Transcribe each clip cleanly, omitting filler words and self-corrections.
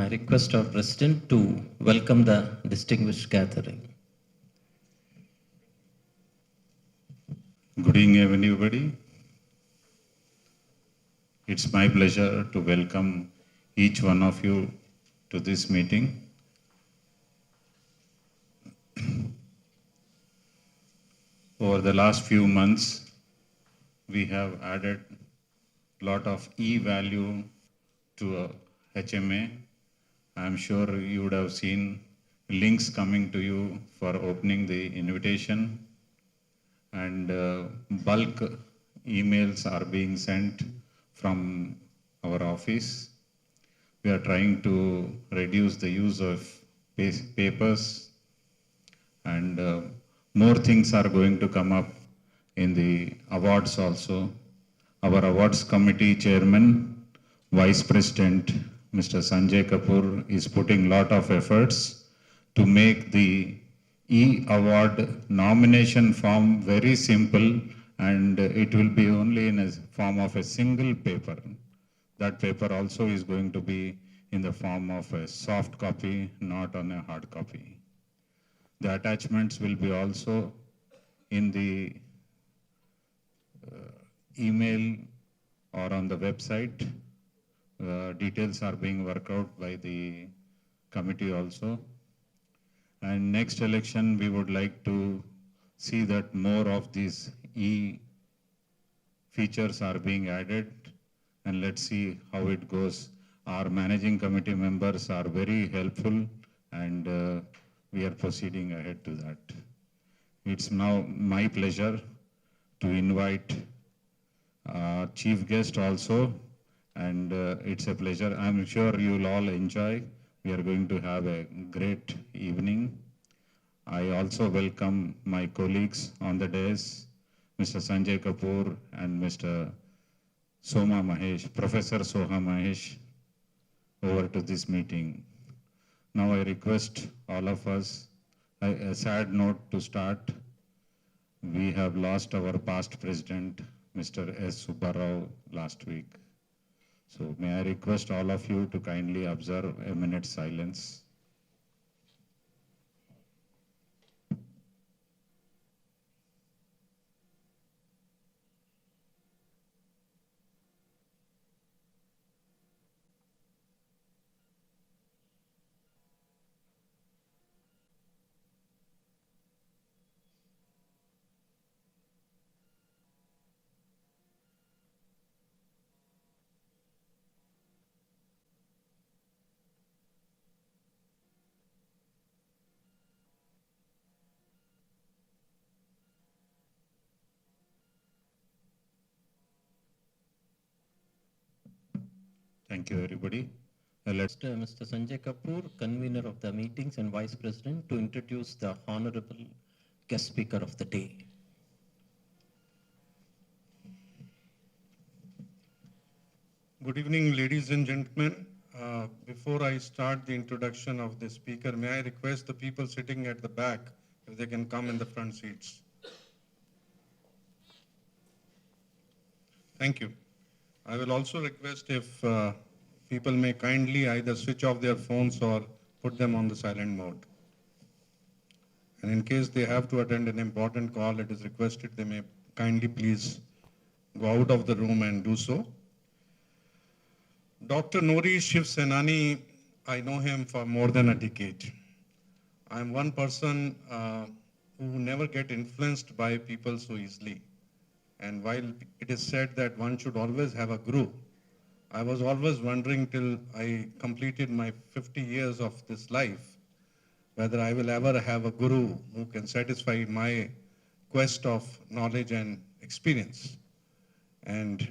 I request our President to welcome the distinguished gathering. Good evening, everybody. It's my pleasure to welcome each one of you to this meeting. Over the last few months, we have added a lot of e-value to HMA. I'm sure you would have seen links coming to you for opening the invitation, and bulk emails are being sent from our office. We are trying to reduce the use of papers, and more things are going to come up in the awards also. Our awards committee chairman, vice president, Mr. Sanjay Kapoor, is putting a lot of efforts to make the e-award nomination form very simple, and it will be only in a form of a single paper. That paper also is going to be in the form of a soft copy, not on a hard copy. The attachments will be also in the email or on the website. Details are being worked out by the committee also. And next election, we would like to see that more of these features are being added, and let's see how it goes. Our managing committee members are very helpful, and we are proceeding ahead to that. It's now my pleasure to invite chief guest also, and it's a pleasure. I'm sure you'll all enjoy. We are going to have a great evening. I also welcome my colleagues on the dais, Mr. Sanjay Kapoor and Mr. Soma Mahesh, Professor Soha Mahesh, over to this meeting. Now I request all of us, a sad note to start. We have lost our past president, Mr. S. Subbarao, last week. So may I request all of you to kindly observe a minute's silence. Thank you, everybody. Mr. Sanjay Kapoor, convener of the meetings and vice president, to introduce the honorable guest speaker of the day. Good evening, ladies and gentlemen. Before I start the introduction of the speaker, may I request the people sitting at the back if they can come in the front seats. Thank you. I will also request if people may kindly either switch off their phones or put them on the silent mode. And in case they have to attend an important call, it is requested they may kindly please go out of the room and do so. Dr. Nori Shiv Senani, I know him for more than a decade. I'm one person who never get influenced by people so easily. And while it is said that one should always have a guru, I was always wondering till I completed my 50 years of this life, whether I will ever have a guru who can satisfy my quest of knowledge and experience. And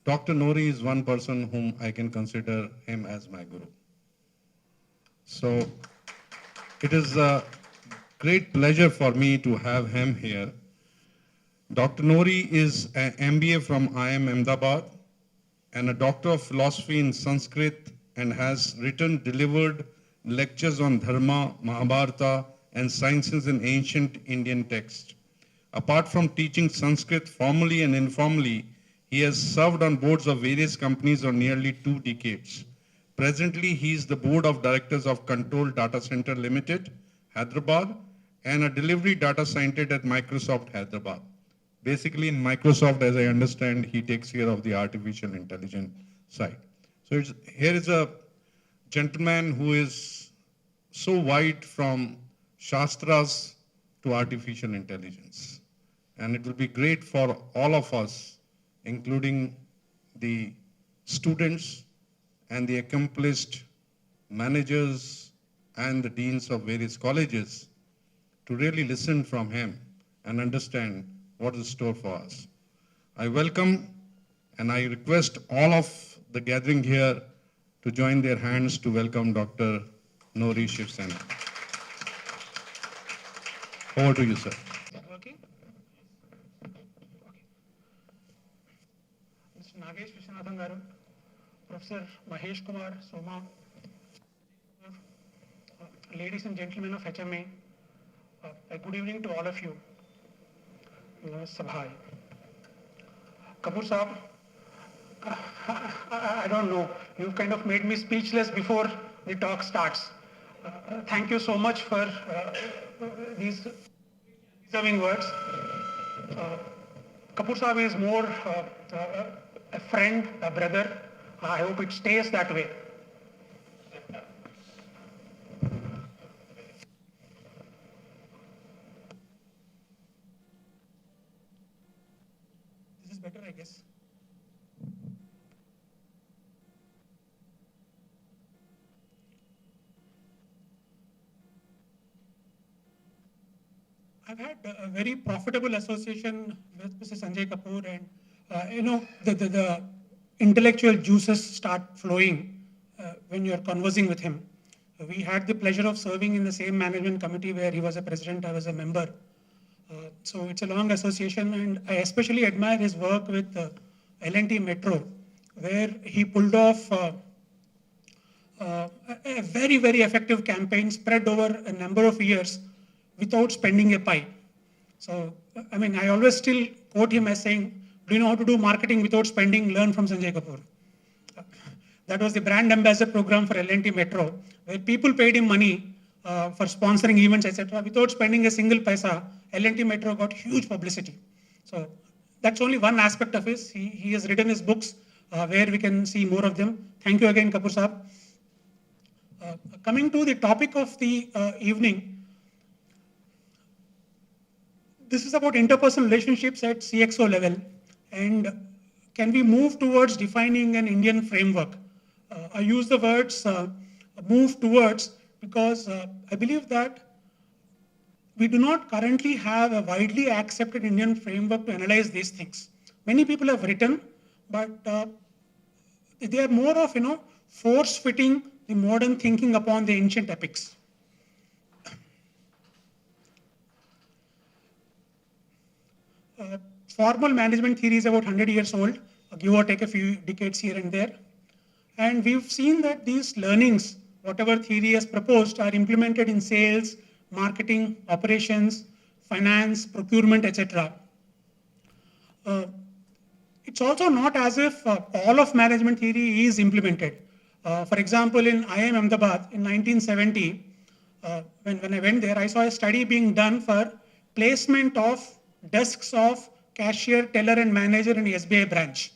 Dr. Nori is one person whom I can consider him as my guru. So it is a great pleasure for me to have him here. Dr. Nori is an MBA from IIM Ahmedabad and a Doctor of Philosophy in Sanskrit, and has delivered lectures on Dharma, Mahabharata, and sciences in ancient Indian texts. Apart from teaching Sanskrit formally and informally, he has served on boards of various companies for nearly 2 decades. Presently, he is the board of directors of Control Data Center Limited, Hyderabad, and a delivery data scientist at Microsoft Hyderabad. Basically, in Microsoft, as I understand, he takes care of the artificial intelligence side. So here is a gentleman who is so wide from Shastras to artificial intelligence. And it will be great for all of us, including the students and the accomplished managers and the deans of various colleges, to really listen from him and understand what is in store for us. I welcome and I request all of the gathering here to join their hands to welcome Dr. Nori Shivsena. Over to you, sir. Working? Okay. Mr. Nagesh Viswanathan Garu, Professor Mahesh Kumar Soma, ladies and gentlemen of HMA, a good evening to all of you. Sabhai. Kapoor Saab, I don't know, you've kind of made me speechless before the talk starts. Thank you so much for these deserving words. Kapoor Saab is more a friend, a brother. I hope it stays that way. This is better, I guess. I've had a very profitable association with Mr. Sanjay Kapoor, and the intellectual juices start flowing when you're conversing with him. We had the pleasure of serving in the same management committee where he was a president, I was a member. So it's a long association, and I especially admire his work with L&T Metro, where he pulled off a very, very effective campaign spread over a number of years without spending a pie. So, I mean, I always still quote him as saying, do you know how to do marketing without spending? Learn from Sanjay Kapoor. That was the brand ambassador program for L&T Metro, where people paid him money for sponsoring events, etc. Without spending a single paisa, L&T Metro got huge publicity. So that's only one aspect of his. He has written his books where we can see more of them. Thank you again, Kapoor Saab. Coming to the topic of the evening, this is about interpersonal relationships at CXO level, and can we move towards defining an Indian framework? I use the words move towards because I believe that we do not currently have a widely accepted Indian framework to analyze these things. Many people have written, but they are more of, force-fitting the modern thinking upon the ancient epics. Formal management theory is about 100 years old, give or take a few decades here and there. And we've seen that these learnings, whatever theory has proposed, are implemented in sales, marketing, operations, finance, procurement, etc. It's also not as if all of management theory is implemented. For example, in IIM Ahmedabad in 1970, when I went there, I saw a study being done for placement of desks of cashier, teller, and manager in the SBI branch.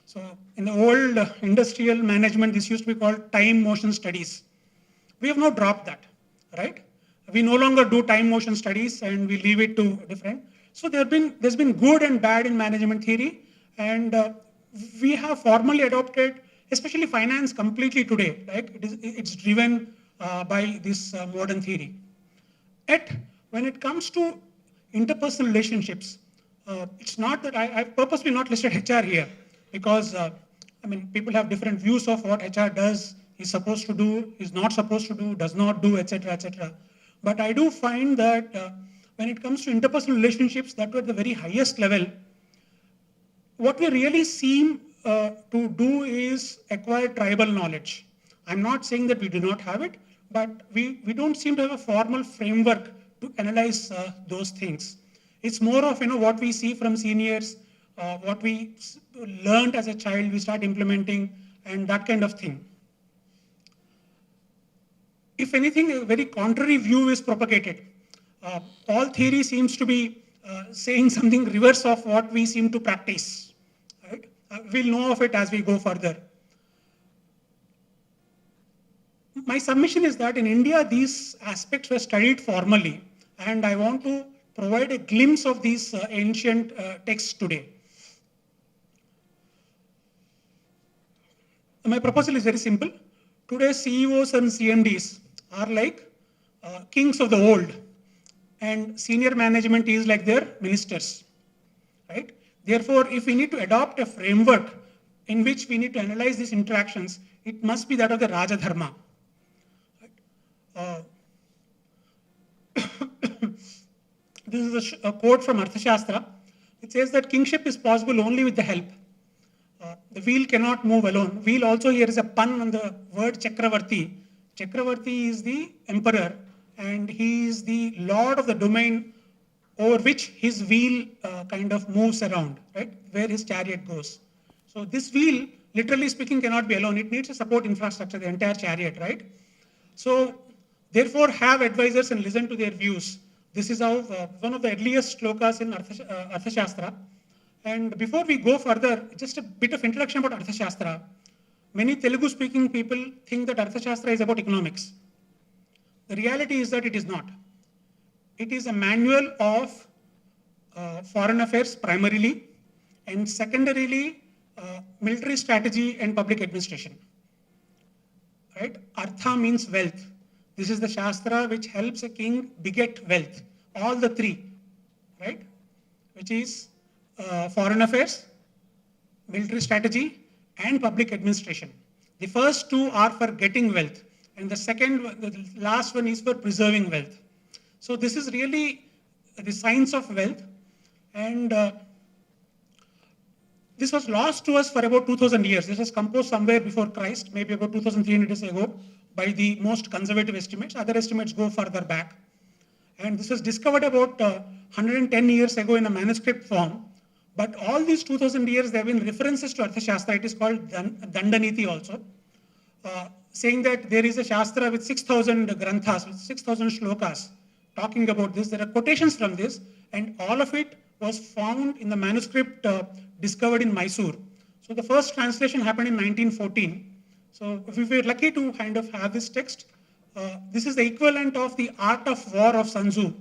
So in the old industrial management, this used to be called time motion studies. We have now dropped that, right? We no longer do time motion studies and we leave it to different. So there's been good and bad in management theory, and we have formally adopted, especially finance completely today, right? It's driven by this modern theory. Yet, when it comes to interpersonal relationships, it's not that I've purposely not listed HR here because, people have different views of what HR does, is supposed to do, is not supposed to do, does not do, etc., etc. But I do find that when it comes to interpersonal relationships that were at the very highest level, what we really seem to do is acquire tribal knowledge. I'm not saying that we do not have it, but we don't seem to have a formal framework to analyze those things. It's more of what we see from seniors, what we learned as a child, we start implementing, and that kind of thing. if anything, a very contrary view is propagated. All theory seems to be saying something reverse of what we seem to practice. Right? We'll know of it as we go further. My submission is that in India, these aspects were studied formally, and I want to provide a glimpse of these ancient texts today. My proposal is very simple. Today's CEOs and CMDs are like kings of the old, and senior management is like their ministers, right? Therefore, if we need to adopt a framework in which we need to analyze these interactions, it must be that of the Raja Dharma. This is a quote from Arthashastra. It says that kingship is possible only with the help. The wheel cannot move alone. Wheel also here is a pun on the word Chakravarti. Chakravarti is the emperor, and he is the lord of the domain over which his wheel kind of moves around, right? Where his chariot goes. So this wheel, literally speaking, cannot be alone. It needs a support infrastructure, the entire chariot, right? So therefore, have advisors and listen to their views. This is how one of the earliest shlokas in Arthashastra. And before we go further, just a bit of introduction about Arthashastra. Many Telugu-speaking people think that Arthashastra is about economics. The reality is that it is not. It is a manual of foreign affairs primarily, and secondarily military strategy and public administration. Right? Artha means wealth. This is the Shastra which helps a king beget wealth. All the three, right? Which is foreign affairs, military strategy, and public administration. The first two are for getting wealth, and the last one is for preserving wealth. So this is really the science of wealth, and this was lost to us for about 2000 years. This was composed somewhere before Christ, maybe about 2300 years ago, by the most conservative estimates. Other estimates go further back. And this was discovered about 110 years ago in a manuscript form. But all these 2000 years, there have been references to Arthashastra. It is called Dandaniti also, saying that there is a Shastra with 6,000 granthas, with 6,000 shlokas talking about this. There are quotations from this, and all of it was found in the manuscript discovered in Mysore. So the first translation happened in 1914. So if we were lucky to kind of have this text, this is the equivalent of the Art of War of Sun Tzu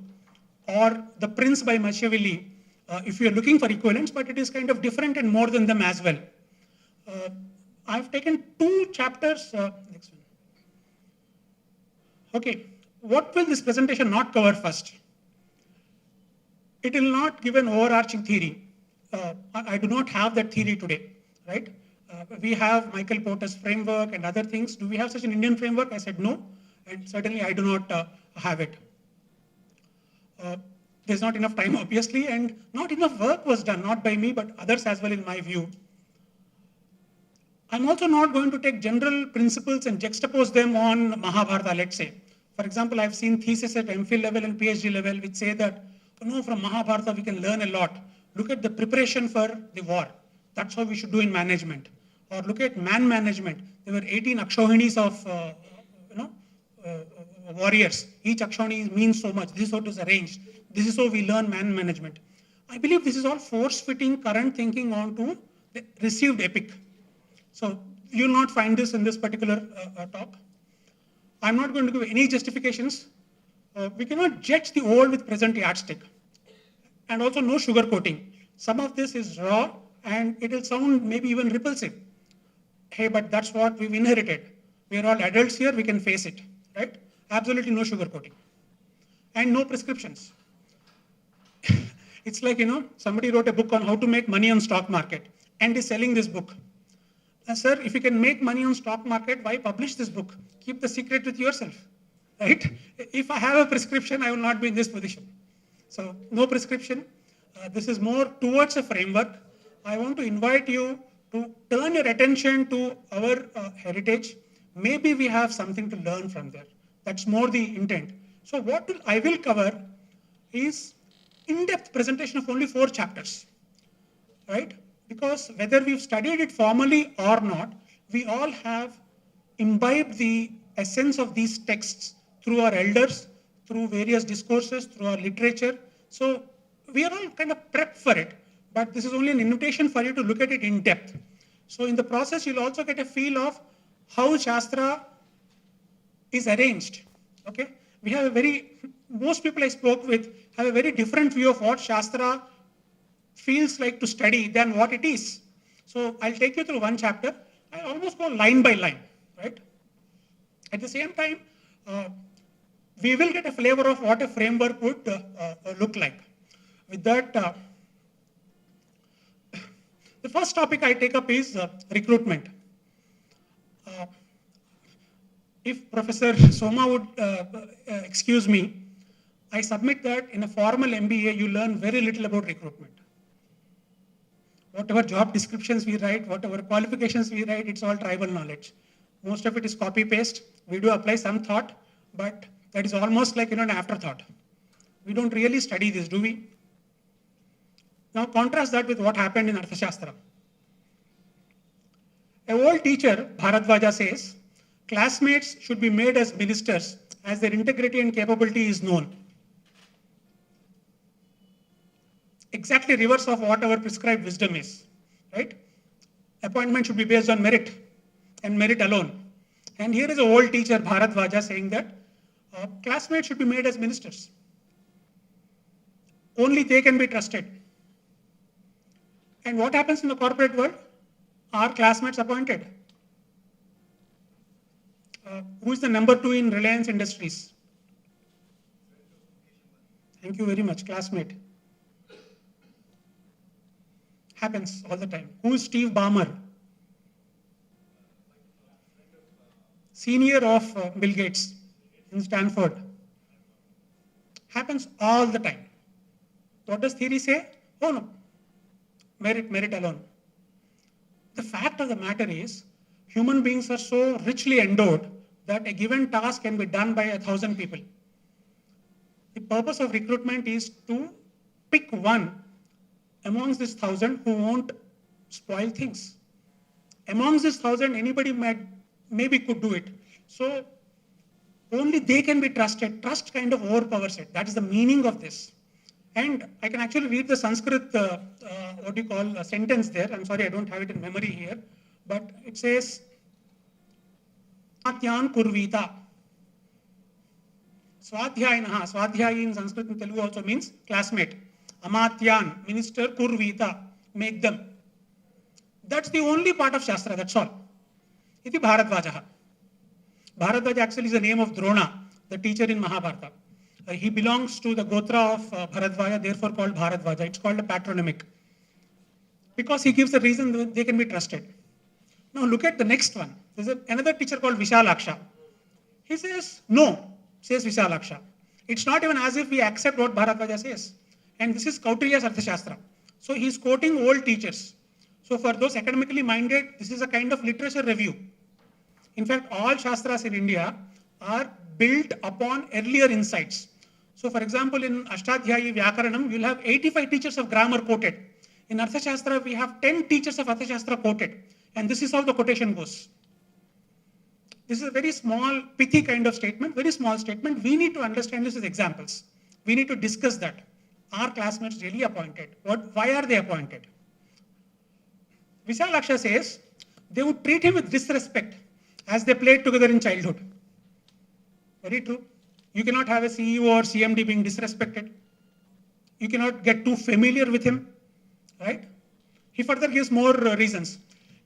or The Prince by Machiavelli, if you are looking for equivalents, but it is kind of different and more than them as well. I've taken two chapters. Next one. Okay, what will this presentation not cover first? It will not give an overarching theory. I do not have that theory today, right? We have Michael Porter's framework and other things. Do we have such an Indian framework? I said no, and certainly I do not have it. There's not enough time, obviously, and not enough work was done, not by me, but others as well in my view. I'm also not going to take general principles and juxtapose them on Mahabharata, let's say. For example, I've seen theses at MPhil level and PhD level which say that, from Mahabharata we can learn a lot. Look at the preparation for the war. That's how we should do in management. Or look at man management. There were 18 Akshohinis of warriors. Each Akshoni means so much. This is how it is arranged. This is how we learn man management. I believe this is all force-fitting current thinking onto the received epic. So you will not find this in this particular talk. I'm not going to give any justifications. We cannot judge the old with present yardstick. And also no sugarcoating. Some of this is raw and it will sound maybe even repulsive. Hey, but that's what we've inherited. We are all adults here, we can face it, right? Absolutely no sugarcoating. And no prescriptions. It's like, somebody wrote a book on how to make money on stock market and is selling this book. Sir, if you can make money on stock market, why publish this book? Keep the secret with yourself, right? If I have a prescription, I will not be in this position. So no prescription. This is more towards a framework. I want to invite you to turn your attention to our heritage. Maybe we have something to learn from there. That's more the intent. So what I will cover is in-depth presentation of only 4 chapters, right? Because whether we've studied it formally or not, we all have imbibed the essence of these texts through our elders, through various discourses, through our literature. So we are all kind of prepped for it, but this is only an invitation for you to look at it in depth. So in the process, you'll also get a feel of how Shastra is arranged. Okay, we have a most people I spoke with have a very different view of what Shastra feels like to study than what it is. So I'll take you through one chapter. I almost go line by line, right? At the same time, we will get a flavor of what a framework would look like. With that, the first topic I take up is recruitment. If Professor Soma would excuse me, I submit that in a formal MBA, you learn very little about recruitment. Whatever job descriptions we write, whatever qualifications we write, it's all tribal knowledge. Most of it is copy-paste. We do apply some thought, but that is almost like an afterthought. We don't really study this, do we? Now contrast that with what happened in Arthashastra. A old teacher, Bharadvaja, says, classmates should be made as ministers as their integrity and capability is known. Exactly reverse of what our prescribed wisdom is, right? Appointment should be based on merit and merit alone. And here is an old teacher, Bharadvaja, saying that classmates should be made as ministers. Only they can be trusted. And what happens in the corporate world? Are classmates appointed? Who is the number 2 in Reliance Industries? Thank you very much, classmate. Happens all the time. Who is Steve Ballmer? Senior of Bill Gates in Stanford. Happens all the time. What does theory say? Oh no, merit alone. The fact of the matter is, human beings are so richly endowed that a given task can be done by 1,000 people. The purpose of recruitment is to pick one amongst this 1,000 who won't spoil things. Amongst this 1,000, anybody maybe could do it. So only they can be trusted. Trust kind of overpowers it. That is the meaning of this. And I can actually read the Sanskrit, sentence there. I'm sorry, I don't have it in memory here. But it says, Swadhyaan kurvita. Swadhyayanaha. Swadhyayi in Sanskrit and Telugu also means classmate. Amatyan, minister, kurvita, make them. That's the only part of Shastra, that's all. Iti Bharadvajaha. Bharadvaja actually is the name of Drona, the teacher in Mahabharata. He belongs to the Gotra of Bharadvaja, therefore called Bharadvaja. It's called a patronymic. Because he gives the reason that they can be trusted. Now look at the next one. There's another teacher called Vishalaksha. He says, no, says Vishalaksha. It's not even as if we accept what Bharadvaja says. And this is Kautilya's Arthashastra. So he's quoting old teachers. So for those academically minded, this is a kind of literature review. In fact, all Shastras in India are built upon earlier insights. So for example, in Ashtadhyayi Vyakaranam, you'll have 85 teachers of grammar quoted. In Arthashastra, we have 10 teachers of Arthashastra quoted. And this is how the quotation goes. This is a very small, pithy kind of statement, very small statement. We need to understand this as examples. We need to discuss that. Are classmates really appointed? Why are they appointed? Vishalaksha says, they would treat him with disrespect as they played together in childhood. Very true. You cannot have a CEO or CMD being disrespected. You cannot get too familiar with him, right? He further gives more reasons.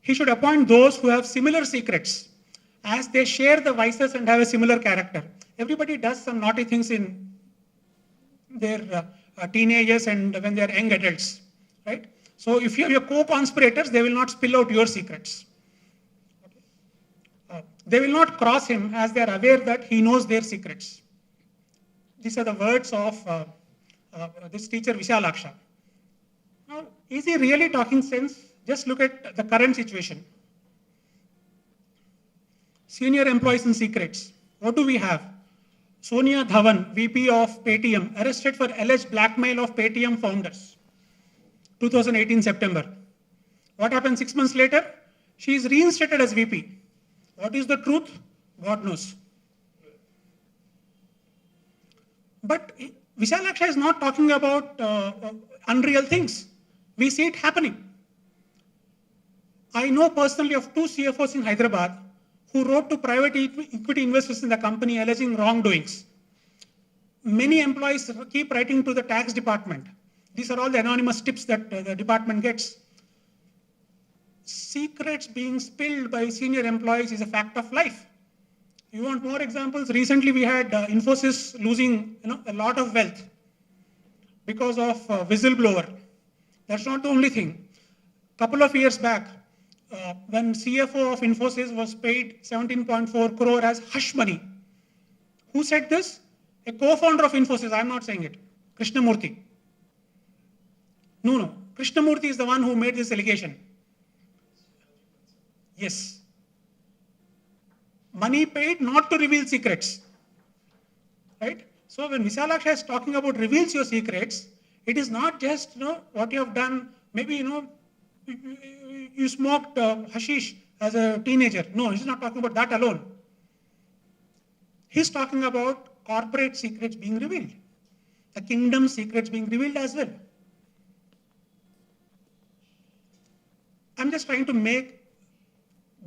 He should appoint those who have similar secrets as they share the vices and have a similar character. Everybody does some naughty things in their teenagers and when they are young adults, right? So if you have your co-conspirators, they will not spill out your secrets. They will not cross him as they are aware that he knows their secrets. These are the words of this teacher Vishalaksha. Now, is he really talking sense? Just look at the current situation. Senior employees and secrets. What do we have? Sonia Dhawan, VP of Paytm, arrested for alleged blackmail of Paytm founders. 2018 September. What happened 6 months later? She is reinstated as VP. What is the truth? God knows. But Vishalaksha is not talking about unreal things. We see it happening. I know personally of 2 CFOs in Hyderabad who wrote to private equity investors in the company alleging wrongdoings. Many employees keep writing to the tax department. These are all the anonymous tips that the department gets. Secrets being spilled by senior employees is a fact of life. You want more examples? Recently, we had Infosys losing a lot of wealth because of whistleblower. That's not the only thing. Couple of years back, when CFO of Infosys was paid 17.4 crore as hush money. Who said this? A co-founder of Infosys. I'm not saying it. Krishnamurthy. No. Krishnamurthy is the one who made this allegation. Yes. Money paid not to reveal secrets. Right? So when Vishalaksha is talking about reveals your secrets, it is not just what you have done. Maybe you smoked hashish as a teenager. No, he's not talking about that alone. He's talking about corporate secrets being revealed. The kingdom secrets being revealed as well. I'm just trying to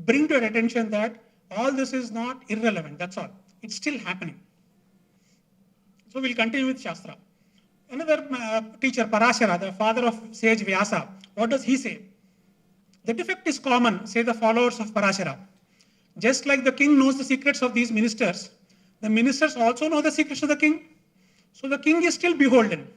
bring to your attention that all this is not irrelevant. That's all. It's still happening. So we'll continue with Shastra. Another teacher, Parashara, the father of sage Vyasa, what does he say? The defect is common, say the followers of Parashara. Just like the king knows the secrets of these ministers, the ministers also know the secrets of the king. So the king is still beholden.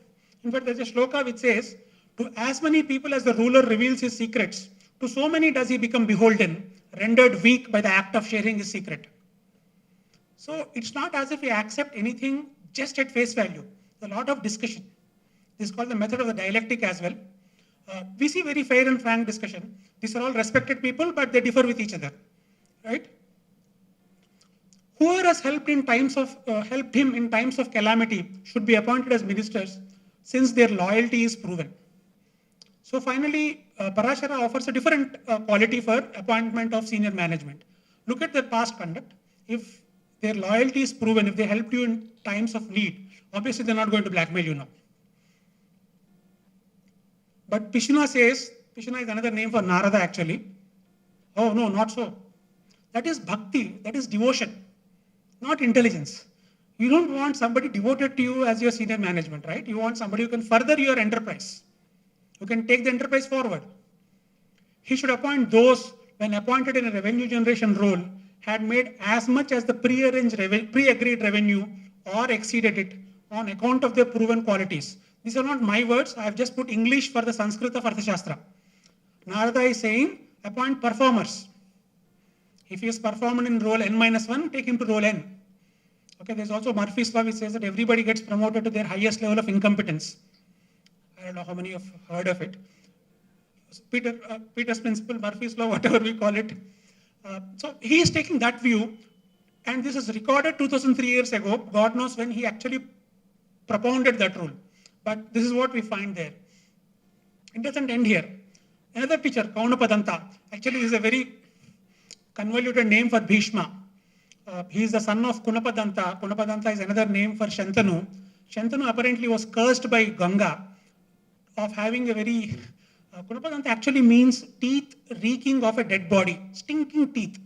In fact, there's a shloka which says, to as many people as the ruler reveals his secrets, to so many does he become beholden, rendered weak by the act of sharing his secret. So it's not as if we accept anything just at face value. There's a lot of discussion. This is called the method of the dialectic as well. We see very fair and frank discussion. These are all respected people, but they differ with each other, right? Whoever has helped him in times of calamity should be appointed as ministers, since their loyalty is proven. So finally, Parashara offers a different quality for appointment of senior management. Look at their past conduct. If their loyalty is proven, if they helped you in times of need, obviously they're not going to blackmail you now. But Pishuna says, Pishuna is another name for Narada actually. Oh no, not so. That is bhakti, that is devotion, not intelligence. You don't want somebody devoted to you as your senior management, right? You want somebody who can further your enterprise, who can take the enterprise forward. He should appoint those when appointed in a revenue generation role had made as much as the pre-agreed revenue or exceeded it on account of their proven qualities. These are not my words. I have just put English for the Sanskrit of Arthashastra. Narada is saying, appoint performers. If he is performing in role n-1, take him to role n. Okay, there's also Murphy's law which says that everybody gets promoted to their highest level of incompetence. I don't know how many have heard of it. Peter's principle, Murphy's law, whatever we call it. So he is taking that view, and this is recorded 2003 years ago. God knows when he actually propounded that rule. But this is what we find there. It doesn't end here. Another teacher, Kaunapadanta, actually is a very convoluted name for Bhishma. He is the son of Kunapadanta. Kunapadanta is another name for Shantanu. Shantanu apparently was cursed by Ganga of having a very... Kunapadanta actually means teeth reeking of a dead body, stinking teeth.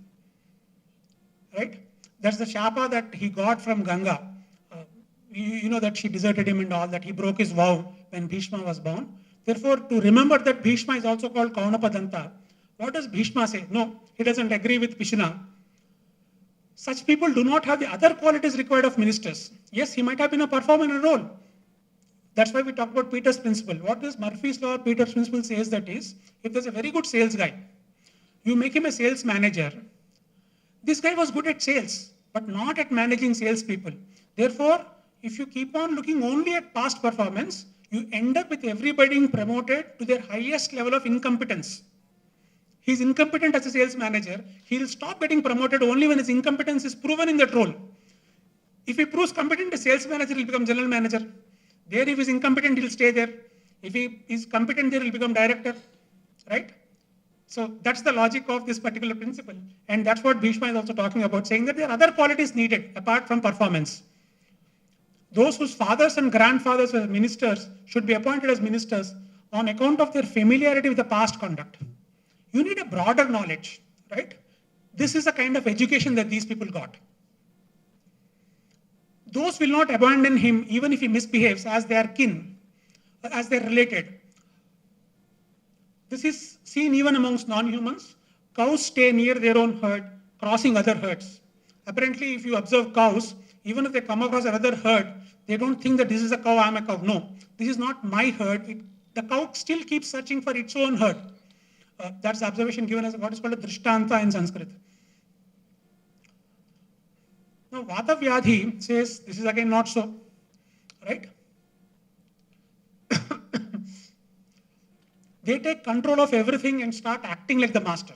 Right? That's the shapa that he got from Ganga. You know that she deserted him and all, that he broke his vow when Bhishma was born. Therefore, to remember that Bhishma is also called Kaunapadanta, what does Bhishma say? No, he doesn't agree with Pishuna. Such people do not have the other qualities required of ministers. Yes, he might have been a performer in a role. That's why we talk about Peter's principle. What this Murphy's law or Peter's principle says that is, if there's a very good sales guy, you make him a sales manager. This guy was good at sales, but not at managing salespeople. Therefore, if you keep on looking only at past performance, you end up with everybody being promoted to their highest level of incompetence. He's incompetent as a sales manager. He'll stop getting promoted only when his incompetence is proven in that role. If he proves competent as sales manager, he'll become general manager. There, if he's incompetent, he'll stay there. If he is competent there, he'll become director, right? So that's the logic of this particular principle. And that's what Bhishma is also talking about, saying that there are other qualities needed apart from performance. those whose fathers and grandfathers were ministers should be appointed as ministers on account of their familiarity with the past conduct. You need a broader knowledge, right? This is the kind of education that these people got. Those will not abandon him even if he misbehaves, as they are kin, as they are related. This is seen even amongst non-humans. Cows stay near their own herd, crossing other herds. Apparently, if you observe cows, even if they come across another herd, they don't think that this is a cow, I'm a cow. No, this is not my herd. The cow still keeps searching for its own herd. That's the observation given as what is called a drishtanta in Sanskrit. Now, Vata Vyadhi says this is again not so, right? They take control of everything and start acting like the master.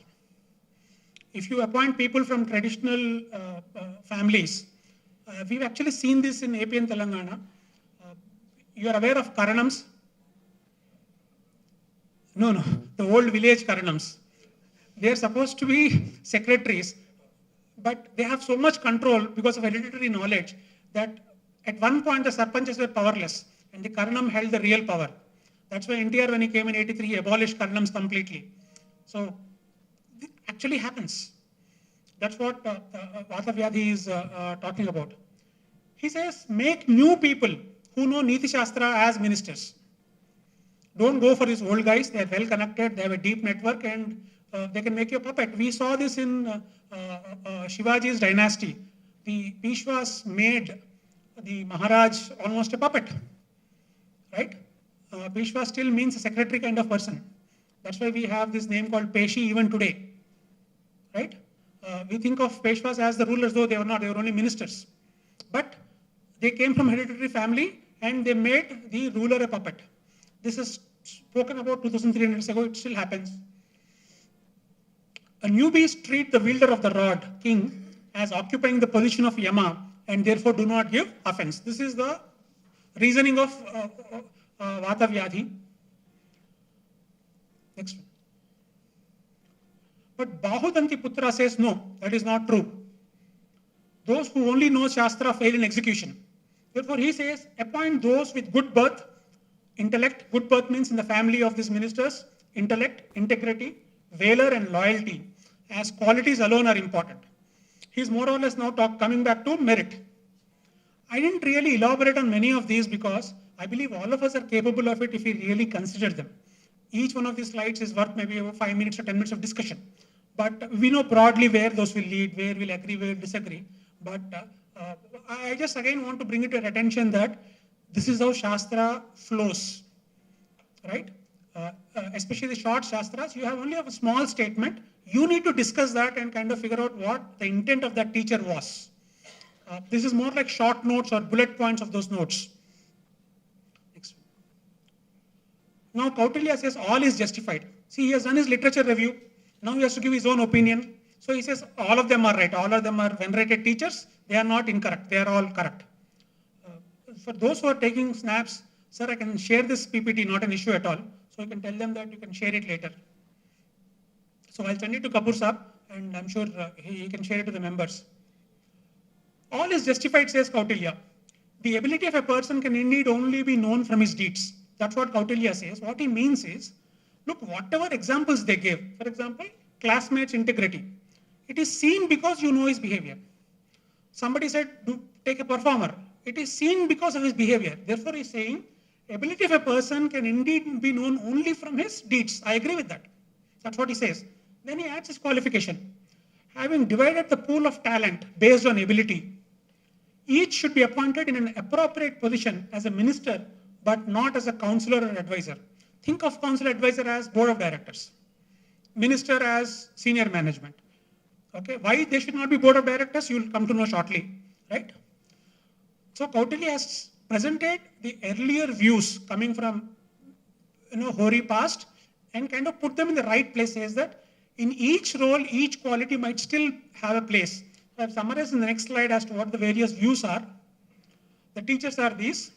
If you appoint people from traditional families, we've actually seen this in AP and Telangana. You are aware of Karanams? No, the old village Karanams. They are supposed to be secretaries, but they have so much control because of hereditary knowledge that at one point the sarpanchas were powerless and the Karanam held the real power. That's why NTR, when he came in 83, he abolished Karanams completely. So it actually happens. That's what Vata Vyadhi is talking about. He says, make new people who know Niti Shastra as ministers. Don't go for these old guys. They are well connected. They have a deep network and they can make you a puppet. We saw this in Shivaji's dynasty. The Peshwas made the Maharaj almost a puppet, right? Peshwa still means a secretary kind of person. That's why we have this name called Peshi even today, right? We think of Peshwas as the rulers, though they were not, they were only ministers. But they came from hereditary family and they made the ruler a puppet. This is spoken about 2300 years ago, it still happens. A newbies treat the wielder of the rod, king, as occupying the position of Yama and therefore do not give offense. This is the reasoning of Vata Vyadhi. Next one. But Bahudanti Putra says no, that is not true. Those who only know Shastra fail in execution. Therefore, he says, appoint those with good birth, intellect. Good birth means in the family of these ministers, intellect, integrity, valor, and loyalty, as qualities alone are important. He's more or less now coming back to merit. I didn't really elaborate on many of these because I believe all of us are capable of it if we really consider them. Each one of these slides is worth maybe about 5 minutes or 10 minutes of discussion. But we know broadly where those will lead, where we'll agree, where we'll disagree. But I just again want to bring it to your attention that this is how Shastra flows, right? Especially the short Shastras, you have only a small statement. You need to discuss that and kind of figure out what the intent of that teacher was. This is more like short notes or bullet points of those notes. Next. Now Kautilya says all is justified. See, he has done his literature review. Now he has to give his own opinion. So he says all of them are right. All of them are venerated teachers. They are not incorrect. They are all correct. For those who are taking snaps, sir, I can share this PPT, not an issue at all. So you can tell them that you can share it later. So I'll send it to Kapoor Saab and I'm sure he can share it to the members. All is justified, says Kautilya. The ability of a person can indeed only be known from his deeds. That's what Kautilya says. What he means is, look, whatever examples they give, for example, classmates' integrity. It is seen because you know his behavior. Somebody said, take a performer. It is seen because of his behavior. Therefore, he's saying, ability of a person can indeed be known only from his deeds. I agree with that. That's what he says. Then he adds his qualification. Having divided the pool of talent based on ability, each should be appointed in an appropriate position as a minister, but not as a counselor or advisor. Think of counselor advisor as board of directors, minister as senior management. Okay, why they should not be board of directors, you'll come to know shortly, right? So Kautilya has presented the earlier views coming from Hori past and kind of put them in the right place. Says that in each role, each quality might still have a place. I've summarized in the next slide as to what the various views are. The teachers are these: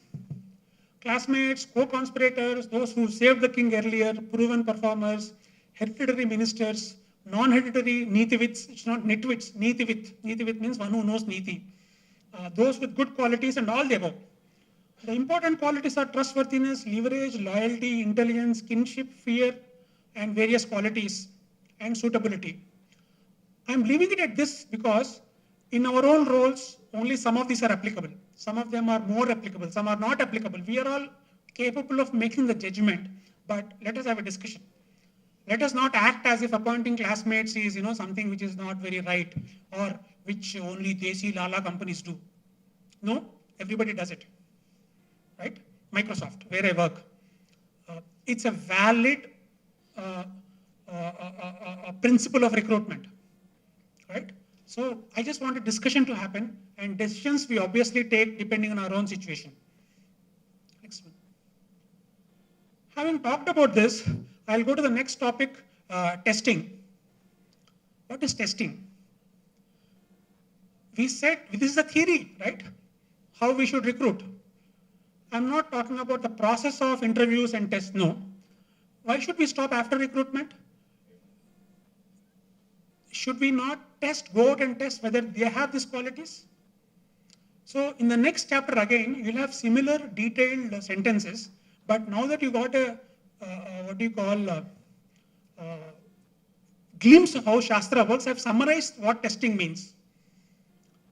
classmates, co-conspirators, those who saved the king earlier, proven performers, hereditary ministers, non-hereditary nitiwits. It's not nitwits, nitiwit. Nitiwit means one who knows niti. Those with good qualities and all the above. The important qualities are trustworthiness, leverage, loyalty, intelligence, kinship, fear, and various qualities, and suitability. I'm leaving it at this because in our own roles, only some of these are applicable. Some of them are more applicable, some are not applicable. We are all capable of making the judgment, but let us have a discussion. Let us not act as if appointing classmates is, something which is not very right or which only Desi Lala companies do. No, everybody does it, right? Microsoft, where I work, it's a valid principle of recruitment, right? So I just want a discussion to happen, and decisions we obviously take depending on our own situation. Next one. Having talked about this, I'll go to the next topic, testing. What is testing? We said this is a theory, right? How we should recruit. I'm not talking about the process of interviews and tests, no. Why should we stop after recruitment? Should we not go out and test whether they have these qualities? So in the next chapter again, you'll have similar detailed sentences, but now that you got a, glimpse of how Shastra works, I've summarized what testing means.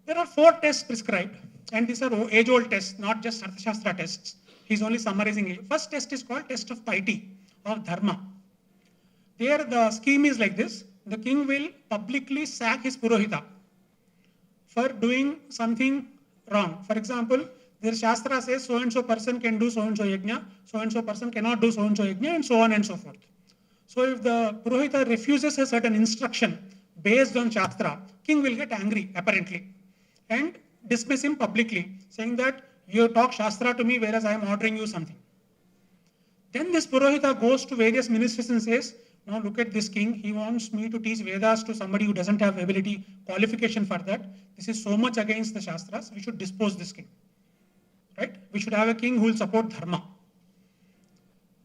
There are 4 tests prescribed, and these are age-old tests, not just Arthashastra tests. He's only summarizing it. First test is called test of piety, of dharma. There the scheme is like this. The king will publicly sack his Purohita for doing something wrong. For example, their Shastra says so-and-so person can do so-and-so yajna, so-and-so person cannot do so-and-so yajna, and so on and so forth. So if the Purohita refuses a certain instruction based on Shastra, king will get angry, apparently, and dismiss him publicly, saying that you talk Shastra to me whereas I am ordering you something. Then this Purohita goes to various ministers and says, now look at this king, he wants me to teach Vedas to somebody who doesn't have ability, qualification for that. This is so much against the Shastras, we should dispose this king. Right? We should have a king who will support dharma.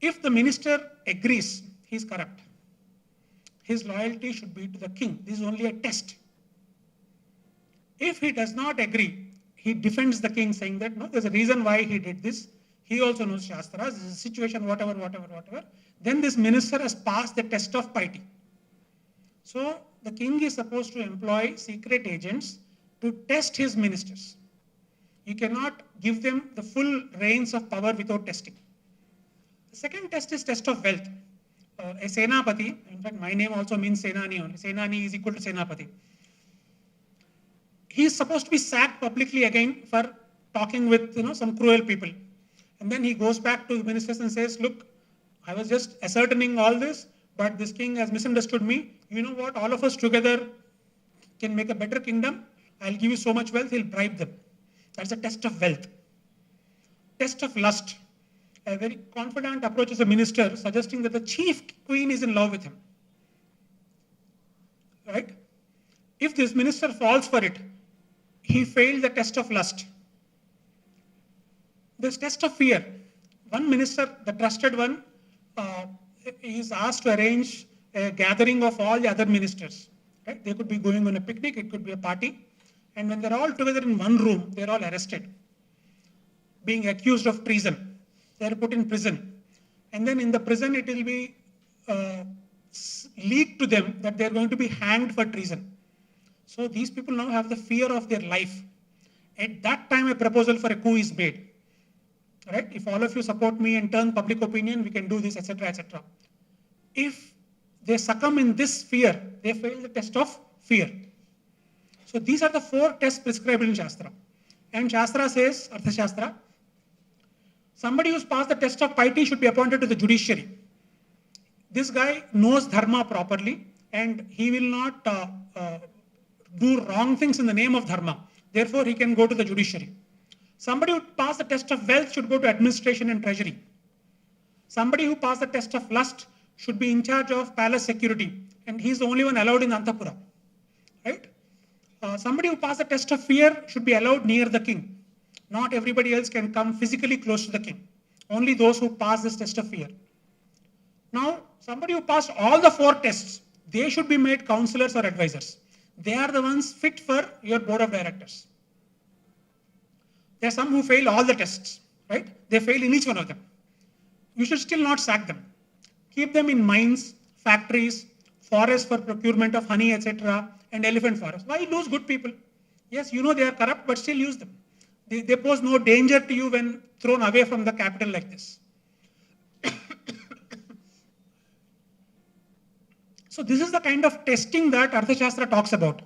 If the minister agrees, he is corrupt. His loyalty should be to the king. This is only a test. If he does not agree, he defends the king saying that, no, there's a reason why he did this. He also knows Shastras, this is a situation, whatever. Then this minister has passed the test of piety. So the king is supposed to employ secret agents to test his ministers. You cannot give them the full reins of power without testing. The second test is test of wealth. A Senapati, in fact my name also means Senani only. Senani is equal to Senapati. He is supposed to be sacked publicly again for talking with some cruel people. And then he goes back to the ministers and says, look, I was just ascertaining all this, but this king has misunderstood me. You know what? All of us together can make a better kingdom. I'll give you so much wealth, he'll bribe them. That's a test of wealth. Test of lust. A very confidant approaches a minister suggesting that the chief queen is in love with him. Right? If this minister falls for it, he failed the test of lust. This test of fear. One minister, the trusted one, is asked to arrange a gathering of all the other ministers. Right? They could be going on a picnic, it could be a party. And when they're all together in one room, they're all arrested, being accused of treason. They're put in prison. And then in the prison, it will be leaked to them that they're going to be hanged for treason. So these people now have the fear of their life. At that time, a proposal for a coup is made. Right? If all of you support me and turn public opinion, we can do this, etc., etc. If they succumb in this fear, they fail the test of fear. So these are the 4 tests prescribed in Shastra. And Shastra says, Arthashastra, somebody who's passed the test of piety should be appointed to the judiciary. This guy knows dharma properly and he will not do wrong things in the name of dharma. Therefore, he can go to the judiciary. Somebody who passed the test of wealth should go to administration and treasury. Somebody who passed the test of lust should be in charge of palace security. And he's the only one allowed in Antapura. Right? Somebody who passed the test of fear should be allowed near the king. Not everybody else can come physically close to the king. Only those who pass this test of fear. Now, somebody who passed all the 4 tests, they should be made counselors or advisors. They are the ones fit for your board of directors. There are some who fail all the tests, right? They fail in each one of them. You should still not sack them. Keep them in mines, factories, forests for procurement of honey, etc., and elephant forests. Why lose good people? Yes, you know they are corrupt, but still use them. They pose no danger to you when thrown away from the capital like this. So this is the kind of testing that Arthashastra talks about.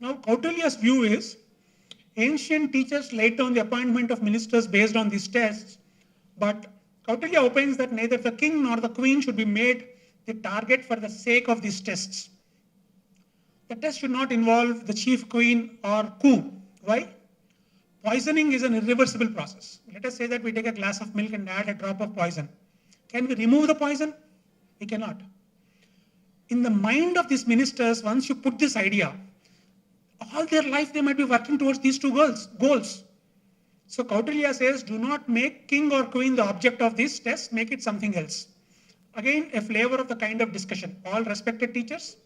Now, Kautilya's view is, ancient teachers laid down the appointment of ministers based on these tests, but Kautilya opines that neither the king nor the queen should be made the target for the sake of these tests. The test should not involve the chief queen or coup. Why? Poisoning is an irreversible process. Let us say that we take a glass of milk and add a drop of poison. Can we remove the poison? We cannot. In the mind of these ministers, once you put this idea, all their life they might be working towards these two goals. So Kautilya says, do not make king or queen the object of this test, make it something else. Again, a flavor of the kind of discussion. All respected teachers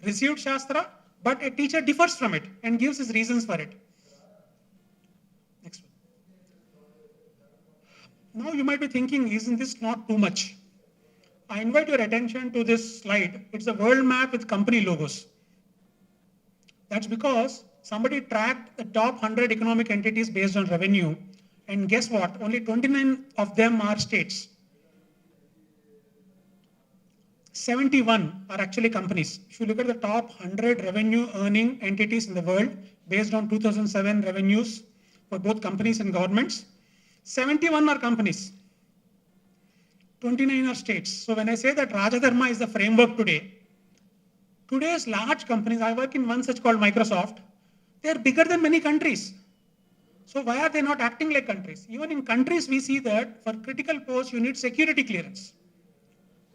received Shastra, but a teacher differs from it and gives his reasons for it. Next one. Now you might be thinking, isn't this not too much? I invite your attention to this slide. It's a world map with company logos. That's because somebody tracked the top 100 economic entities based on revenue, and guess what? Only 29 of them are states. 71 are actually companies. If you look at the top 100 revenue earning entities in the world based on 2007 revenues for both companies and governments, 71 are companies. 29 are states. So when I say that Rajadharma is the framework today, today's large companies, I work in one such called Microsoft, they're bigger than many countries. So why are they not acting like countries? Even in countries, we see that for critical posts, you need security clearance.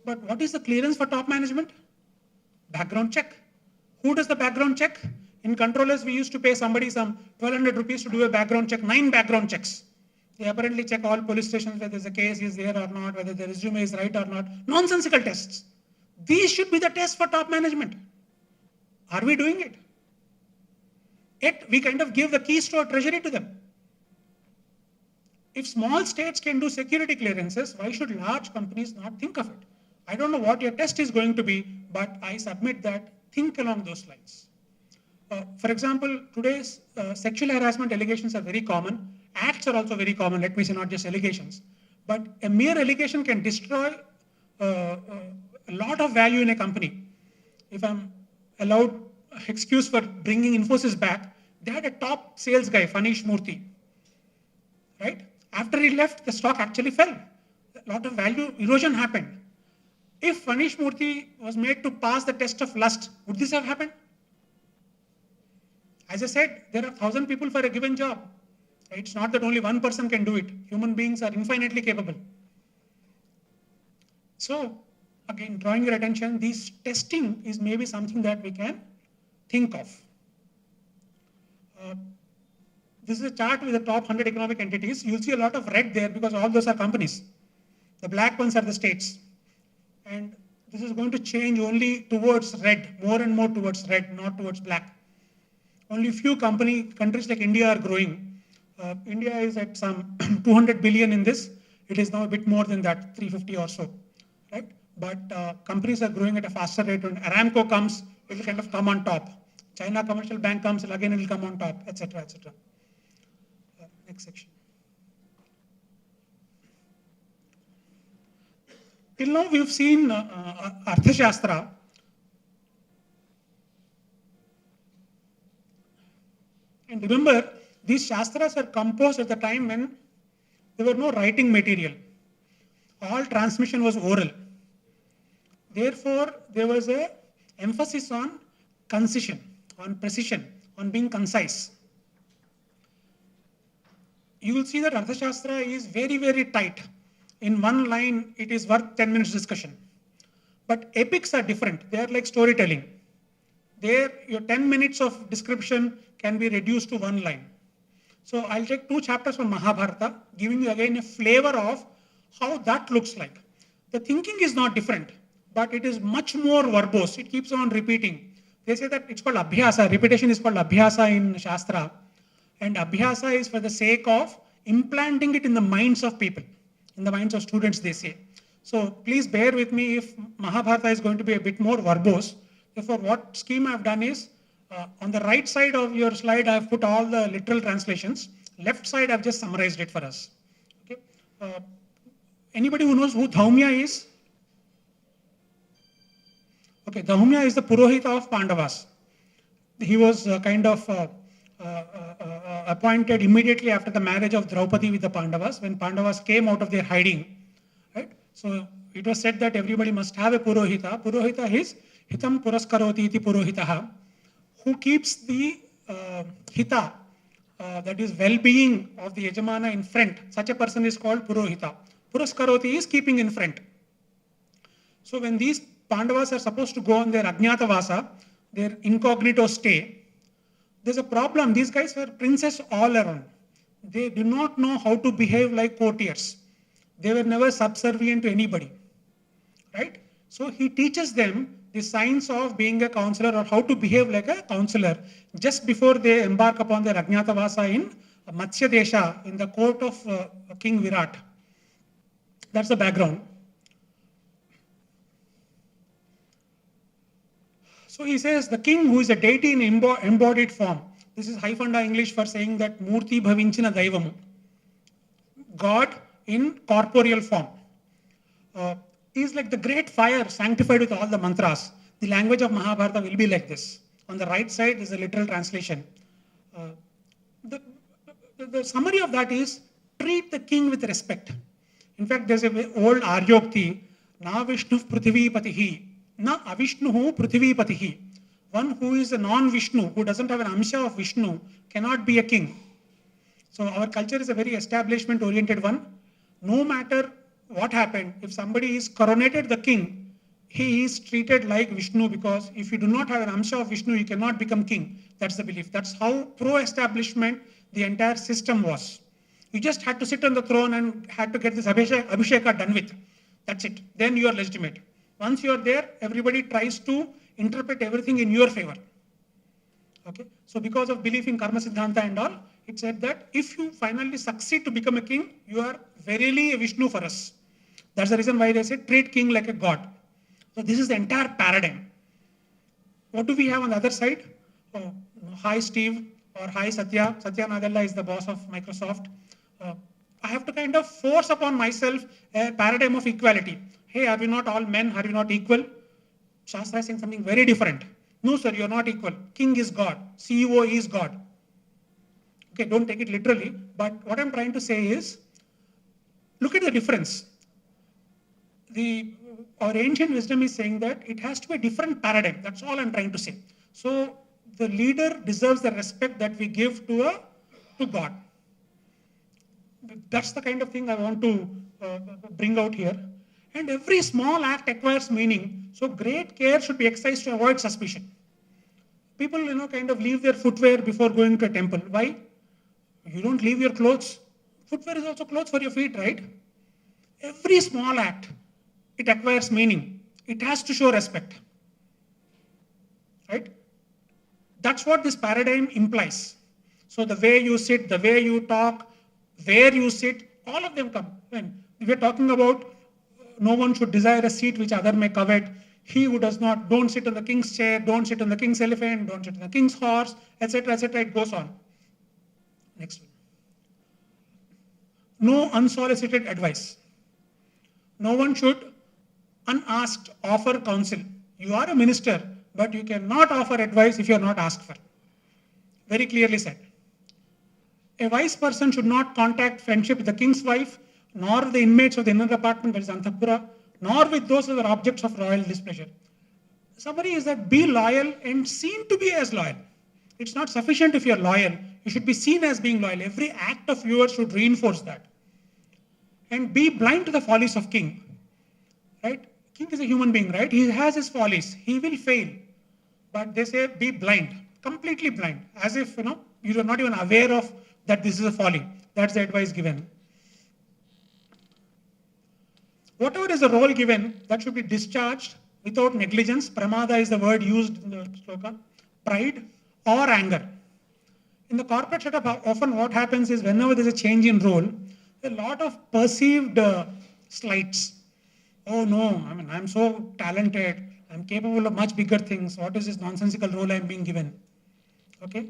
But what is the clearance for top management? Background check. Who does the background check? In controllers, we used to pay somebody some 1,200 rupees to do a background check, 9 background checks. They apparently check all police stations, whether the case is there or not, whether the resume is right or not. Nonsensical tests. These should be the tests for top management. Are we doing it? Yet we kind of give the keys to our treasury to them. If small states can do security clearances, why should large companies not think of it? I don't know what your test is going to be, but I submit that think along those lines. For example, today's sexual harassment allegations are very common. Acts are also very common, let me say not just allegations. But a mere allegation can destroy a lot of value in a company. If I'm allowed excuse for bringing Infosys back, they had a top sales guy, Fanish Murthy, right? After he left, the stock actually fell. A lot of value erosion happened. If Fanish Murthy was made to pass the test of lust, would this have happened? As I said, there are 1,000 people for a given job. It's not that only one person can do it. Human beings are infinitely capable. So, again, drawing your attention, this testing is maybe something that we can think of. This is a chart with the top 100 economic entities. You'll see a lot of red there because all those are companies. The black ones are the states. And this is going to change only towards red, more and more towards red, not towards black. Only few countries like India are growing. India is at some 200 billion in this. It is now a bit more than that, 350 or so, right? But companies are growing at a faster rate. When Aramco comes, it will kind of come on top. China Commercial Bank comes, again it will come on top, etc., etc. Next section. Till now, we've seen Arthashastra. And remember, these Shastras were composed at the time when there were no writing material. All transmission was oral. Therefore, there was an emphasis on concision, on precision, on being concise. You will see that Arthashastra is very, very tight. In one line, it is worth 10 minutes discussion. But epics are different. They are like storytelling. There, your 10 minutes of description can be reduced to one line. So I'll take 2 chapters from Mahabharata, giving you again a flavor of how that looks like. The thinking is not different, but it is much more verbose. It keeps on repeating. They say that it's called abhyasa. Repetition is called abhyasa in Shastra. And abhyasa is for the sake of implanting it in the minds of people, in the minds of students, they say. So please bear with me if Mahabharata is going to be a bit more verbose. Therefore, what scheme I've done is, on the right side of your slide, I've put all the literal translations. Left side, I've just summarized it for us. Okay. Anybody who knows who Dhaumya is? Okay, Dhaumya is the Purohita of Pandavas. He was appointed immediately after the marriage of Draupadi with the Pandavas, when Pandavas came out of their hiding. Right? So it was said that everybody must have a Purohita. Purohita is Hitam Puraskaroti iti Purohitaha, who keeps the Hita, that is well-being of the Yajamana in front. Such a person is called Purohita. Puraskaroti is keeping in front. So when these Pandavas are supposed to go on their Ajñatavasa, their incognito stay, there's a problem. These guys were princes all around. They do not know how to behave like courtiers. They were never subservient to anybody. Right? So he teaches them the science of being a counselor, or how to behave like a counselor, just before they embark upon their Ajñatavasa in Matsya Desha, in the court of King Virat. That's the background. So he says the king, who is a deity in embodied form. This is Haifanda English for saying that Murti Bhavinchina Daivamu. God in corporeal form. Is like the great fire sanctified with all the mantras. The language of Mahabharata will be like this. On the right side is a literal translation. The summary of that is, treat the king with respect. In fact, there's an old Aryokti, Na Vishnu Prithvi Patihi. Na Avishnuhu Prithivipatihi. One who is a non-Vishnu, who doesn't have an amsha of Vishnu, cannot be a king. So our culture is a very establishment-oriented one. No matter what happened, if somebody is coronated the king, he is treated like Vishnu, because if you do not have an amsha of Vishnu, you cannot become king. That's the belief. That's how pro-establishment the entire system was. You just had to sit on the throne and had to get this Abhisheka done with. That's it. Then you are legitimate. Once you are there, everybody tries to interpret everything in your favor. Okay? So because of belief in Karma Siddhanta and all, it said that if you finally succeed to become a king, you are verily a Vishnu for us. That's the reason why they say treat king like a god. So this is the entire paradigm. What do we have on the other side? Oh, hi Steve, or hi Satya. Satya Nadella is the boss of Microsoft. I have to kind of force upon myself a paradigm of equality. Hey, are we not all men? Are we not equal? Shastra is saying something very different. No, sir, you're not equal. King is God. CEO is God. Okay, don't take it literally. But what I'm trying to say is, look at the difference. Our ancient wisdom is saying that it has to be a different paradigm. That's all I'm trying to say. So the leader deserves the respect that we give to God. That's the kind of thing I want to bring out here. And every small act acquires meaning. So great care should be exercised to avoid suspicion. People, kind of leave their footwear before going to a temple. Why? You don't leave your clothes. Footwear is also clothes for your feet, right? Every small act, it acquires meaning. It has to show respect. Right? That's what this paradigm implies. So the way you sit, the way you talk, where you sit, all of them come. When we're talking about no one should desire a seat which other may covet. He who does not, don't sit on the king's chair, don't sit on the king's elephant, don't sit on the king's horse, etc., etc. It goes on. Next one. No unsolicited advice. No one should unasked offer counsel. You are a minister, but you cannot offer advice if you are not asked for. Very clearly said. A wise person should not contact friendship with the king's wife, nor the inmates of the inner apartment, that is Antapura, nor with those who are objects of royal displeasure. Summary is that be loyal and seen to be as loyal. It's not sufficient if you're loyal. You should be seen as being loyal. Every act of yours should reinforce that. And be blind to the follies of king. Right? King is a human being, right? He has his follies. He will fail. But they say be blind, completely blind, as if you are not even aware of that this is a folly. That's the advice given. Whatever is the role given, that should be discharged without negligence. Pramada is the word used in the sloka. Pride or anger. In the corporate setup, often what happens is whenever there's a change in role, a lot of perceived slights. Oh no, I mean, I'm so talented, I'm capable of much bigger things. What is this nonsensical role I'm being given? Okay,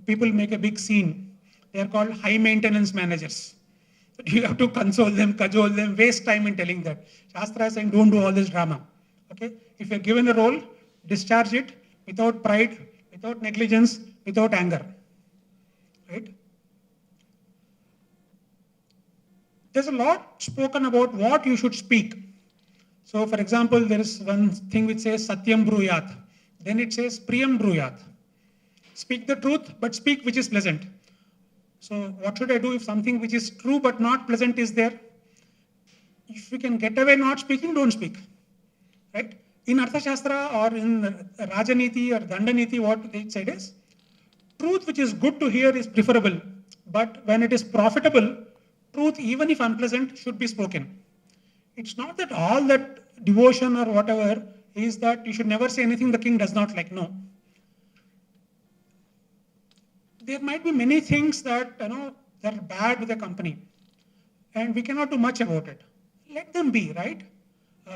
people make a big scene. They are called high maintenance managers. You have to console them, cajole them, waste time in telling that. Shastra is saying don't do all this drama. Okay, if you're given a role, discharge it without pride, without negligence, without anger. Right? There's a lot spoken about what you should speak. So, for example, there is one thing which says Satyam Bruyat. Then it says Priyam Bruyat. Speak the truth, but speak which is pleasant. So, what should I do if something which is true but not pleasant is there? If you can get away not speaking, don't speak. Right? In Arthashastra or in Rajaniti or Dandaniti, what they said is, truth which is good to hear is preferable, but when it is profitable, truth, even if unpleasant, should be spoken. It's not that all that devotion or whatever is that you should never say anything the king does not like. No. There might be many things that that are bad with the company, and we cannot do much about it. Let them be, right?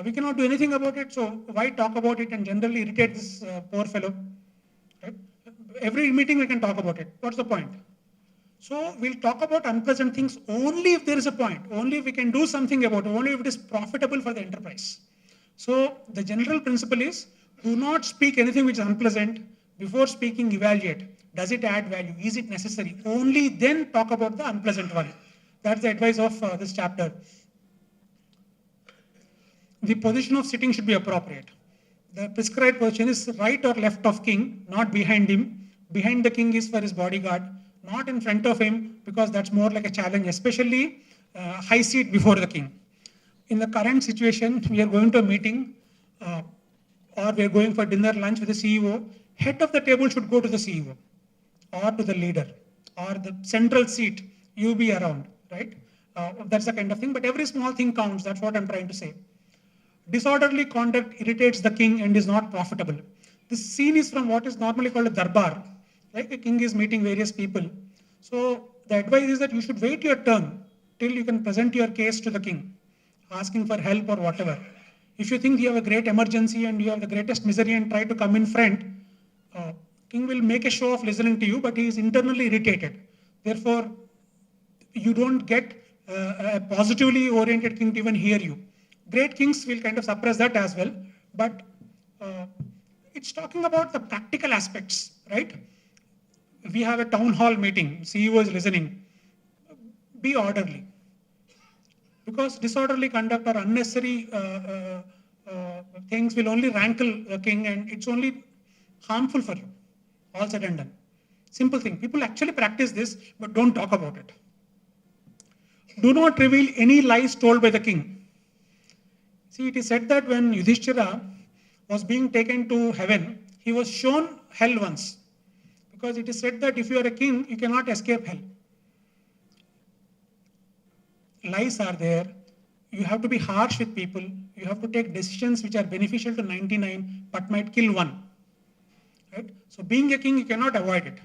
We cannot do anything about it, so why talk about it and generally irritate this poor fellow? Right? Every meeting we can talk about it. What's the point? So we'll talk about unpleasant things only if there is a point, only if we can do something about it, only if it is profitable for the enterprise. So the general principle is, do not speak anything which is unpleasant. Before speaking, evaluate. Does it add value? Is it necessary? Only then talk about the unpleasant one. That's the advice of this chapter. The position of sitting should be appropriate. The prescribed position is right or left of king, not behind him. Behind the king is for his bodyguard, not in front of him, because that's more like a challenge, especially high seat before the king. In the current situation, we are going to a meeting or we are going for dinner, lunch with the CEO. Head of the table should go to the CEO or to the leader, or the central seat, you be around, right? That's the kind of thing, but every small thing counts. That's what I'm trying to say. Disorderly conduct irritates the king and is not profitable. This scene is from what is normally called a darbar. Like a king is meeting various people. So the advice is that you should wait your turn till you can present your case to the king, asking for help or whatever. If you think you have a great emergency and you have the greatest misery and try to come in front, king will make a show of listening to you, but he is internally irritated. Therefore, you don't get a positively oriented king to even hear you. Great kings will kind of suppress that as well, but it's talking about the practical aspects, right? We have a town hall meeting, CEO is listening. Be orderly. Because disorderly conduct or unnecessary things will only rankle the king, and it's only harmful for you. All said and done. Simple thing. People actually practice this, but don't talk about it. Do not reveal any lies told by the king. See, it is said that when Yudhishthira was being taken to heaven, he was shown hell once. Because it is said that if you are a king, you cannot escape hell. Lies are there. You have to be harsh with people. You have to take decisions which are beneficial to 99 but might kill one. Right? So being a king, you cannot avoid it.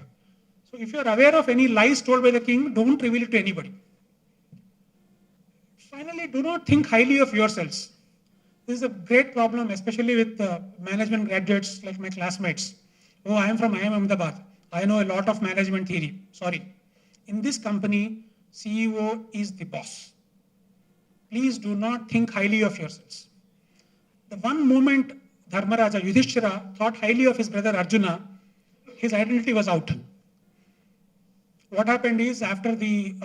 So if you are aware of any lies told by the king, don't reveal it to anybody. Finally, do not think highly of yourselves. This is a great problem, especially with management graduates like my classmates. Oh, I am from IIM Ahmedabad. I know a lot of management theory. Sorry. In this company, CEO is the boss. Please do not think highly of yourselves. The one moment Dharmaraja Yudhishthira thought highly of his brother Arjuna, his identity was out. What happened is, after the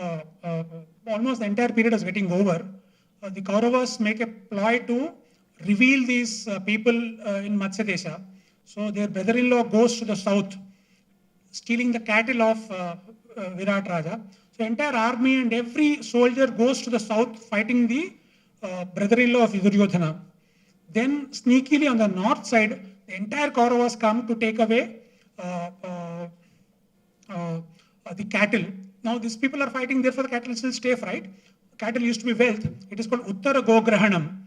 almost the entire period was getting over, the Kauravas make a ploy to reveal these people in Matsya Desha. So their brother-in-law goes to the south, stealing the cattle of Virat Raja. So entire army and every soldier goes to the south fighting the brother-in-law of Duryodhana. Then sneakily on the north side, the entire Kauravas come to take away the cattle. Now these people are fighting, therefore the cattle still stay, right? Cattle used to be wealth. It is called Uttara Gograhanam.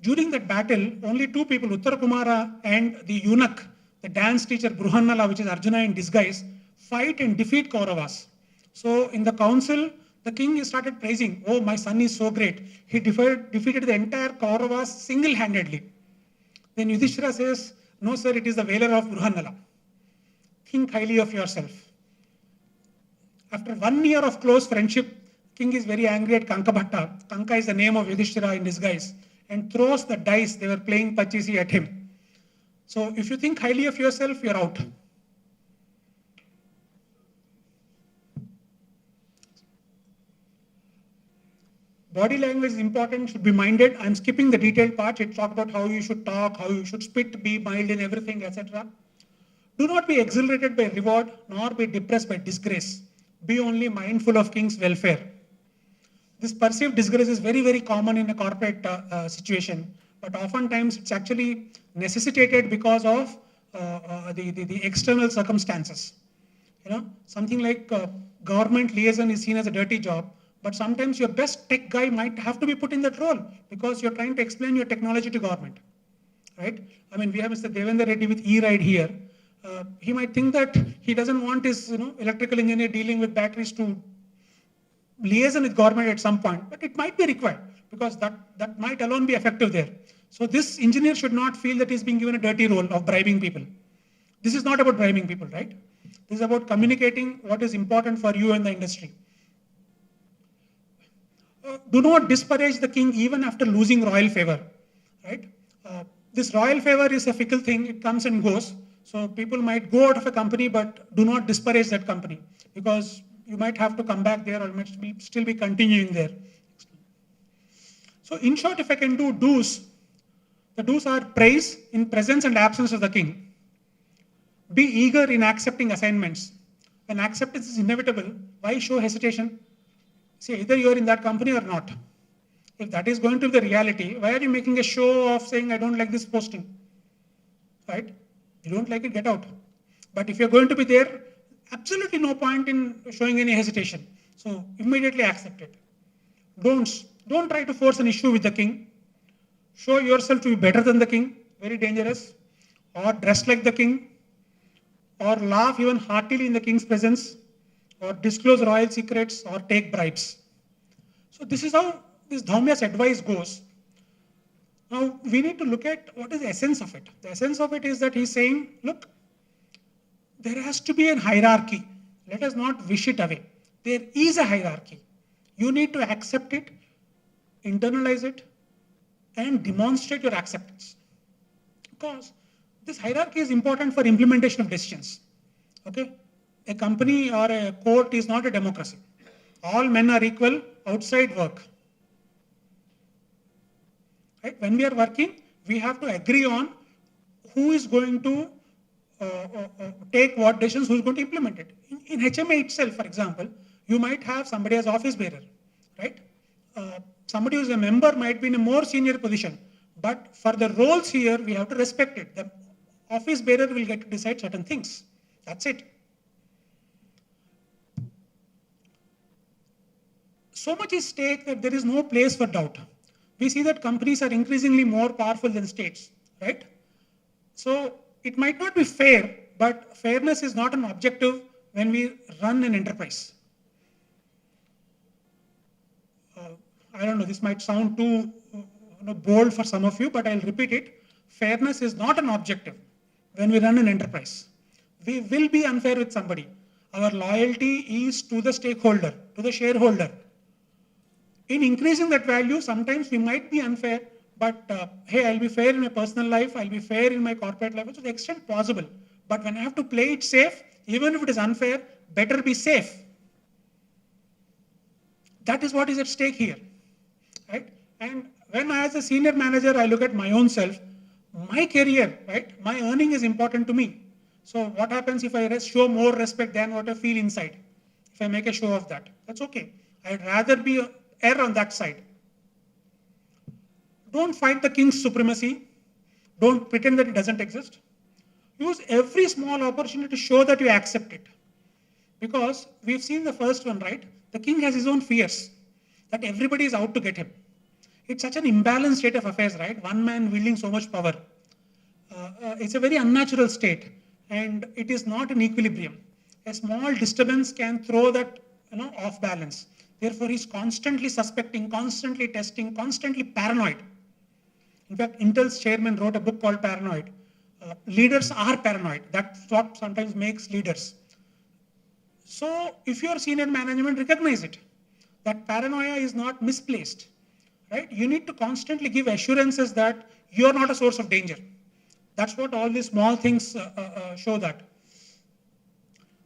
During that battle, only two people, Uttara Kumara and the eunuch, the dance teacher Bruhannala, which is Arjuna in disguise, fight and defeat Kauravas. So in the council, the king started praising, oh, my son is so great. He defeated the entire Kauravas single-handedly. Then Yudhishthira says, no sir, it is the valor of Bruhannala. Think highly of yourself. After 1 year of close friendship, king is very angry at Kankabhatta. Kanka is the name of Yudhishthira in disguise, and throws the dice, they were playing pachisi at him. So if you think highly of yourself, you're out. Body language is important, should be minded. I'm skipping the detailed part. It talks about how you should talk, how you should spit, be mild in everything, etc. Do not be exhilarated by reward, nor be depressed by disgrace. Be only mindful of king's welfare. This perceived disgrace is very, very common in a corporate situation, but oftentimes it's actually necessitated because of the external circumstances. You know, something like government liaison is seen as a dirty job, but sometimes your best tech guy might have to be put in that role because you're trying to explain your technology to government, right? I mean, we have Mr. Devendra Reddy with E-Ride here. He might think that he doesn't want his electrical engineer dealing with batteries to liaison with government at some point, but it might be required because that might alone be effective there. So this engineer should not feel that he's being given a dirty role of bribing people. This is not about bribing people, right? This is about communicating what is important for you and the industry. Do not disparage the king even after losing royal favor, right? This royal favor is a fickle thing. It comes and goes. So people might go out of a company, but do not disparage that company because you might have to come back there or might still be continuing there. So in short, if I can do do's, the do's are praise in presence and absence of the king. Be eager in accepting assignments. When acceptance is inevitable, why show hesitation? See, either you're in that company or not. If that is going to be the reality, why are you making a show of saying, I don't like this posting, right? You don't like it, get out. But if you're going to be there, absolutely no point in showing any hesitation. So immediately accept it. Don't try to force an issue with the king. Show yourself to be better than the king, very dangerous. Or dress like the king. Or laugh even heartily in the king's presence. Or disclose royal secrets or take bribes. So this is how this Dhaumya's advice goes. Now we need to look at what is the essence of it. The essence of it is that he's saying, look, there has to be a hierarchy. Let us not wish it away. There is a hierarchy. You need to accept it, internalize it, and demonstrate your acceptance. Because this hierarchy is important for implementation of decisions. Okay? A company or a court is not a democracy. All men are equal outside work. Right? When we are working, we have to agree on who is going to take what decisions, who is going to implement it. In HMA itself, for example, you might have somebody as office bearer, right? Somebody who is a member might be in a more senior position, but for the roles here, we have to respect it. The office bearer will get to decide certain things. That's it. So much is at stake that there is no place for doubt. We see that companies are increasingly more powerful than states, right? So it might not be fair, but fairness is not an objective when we run an enterprise. I don't know, this might sound too bold for some of you, but I'll repeat it. Fairness is not an objective when we run an enterprise. We will be unfair with somebody. Our loyalty is to the stakeholder, to the shareholder. In increasing that value, sometimes we might be unfair, but hey, I'll be fair in my personal life, I'll be fair in my corporate life, to the extent possible. But when I have to play it safe, even if it is unfair, better be safe. That is what is at stake here, right? And when as a senior manager, I look at my own self, my career, right? My earning is important to me. So what happens if I show more respect than what I feel inside? If I make a show of that, that's okay. I'd rather be err on that side. Don't fight the king's supremacy. Don't pretend that it doesn't exist. Use every small opportunity to show that you accept it. Because we've seen the first one, right? The king has his own fears, that everybody is out to get him. it's such an imbalanced state of affairs, right? One man wielding so much power. It's a very unnatural state, and it is not in equilibrium. A small disturbance can throw that off balance. Therefore, he's constantly suspecting, constantly testing, constantly paranoid. In fact, Intel's chairman wrote a book called Paranoid. Leaders are paranoid. That's what sometimes makes leaders. So if you are senior management, recognize it. That paranoia is not misplaced, right? You need to constantly give assurances that you are not a source of danger. That's what all these small things show that.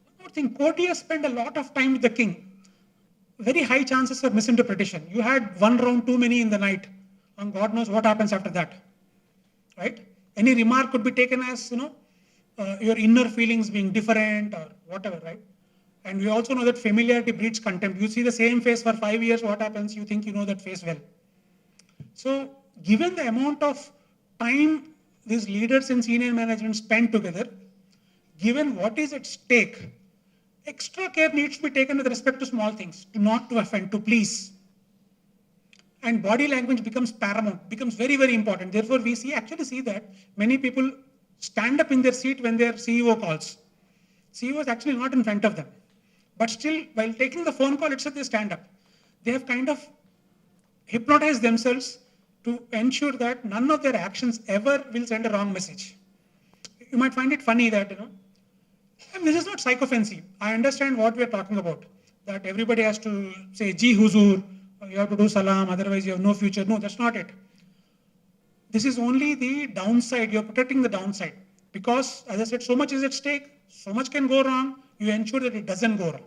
One more thing, courtiers spend a lot of time with the king. Very high chances of misinterpretation. You had one round too many in the night, and God knows what happens after that, right? Any remark could be taken as, your inner feelings being different or whatever, right? And we also know that familiarity breeds contempt. You see the same face for 5 years, what happens? You think you know that face well. So given the amount of time these leaders and senior management spend together, given what is at stake, extra care needs to be taken with respect to small things, not to offend, to please. And body language becomes paramount, becomes very, very important. Therefore, we actually see that many people stand up in their seat when their CEO calls. CEO is actually not in front of them. But still, while taking the phone call itself, they stand up. They have kind of hypnotized themselves to ensure that none of their actions ever will send a wrong message. You might find it funny that, and this is not psychophancy. I understand what we are talking about, that everybody has to say, Ji Huzur, you have to do salam, otherwise you have no future. No, that's not it. This is only the downside. You're protecting the downside. Because, as I said, so much is at stake, so much can go wrong, you ensure that it doesn't go wrong.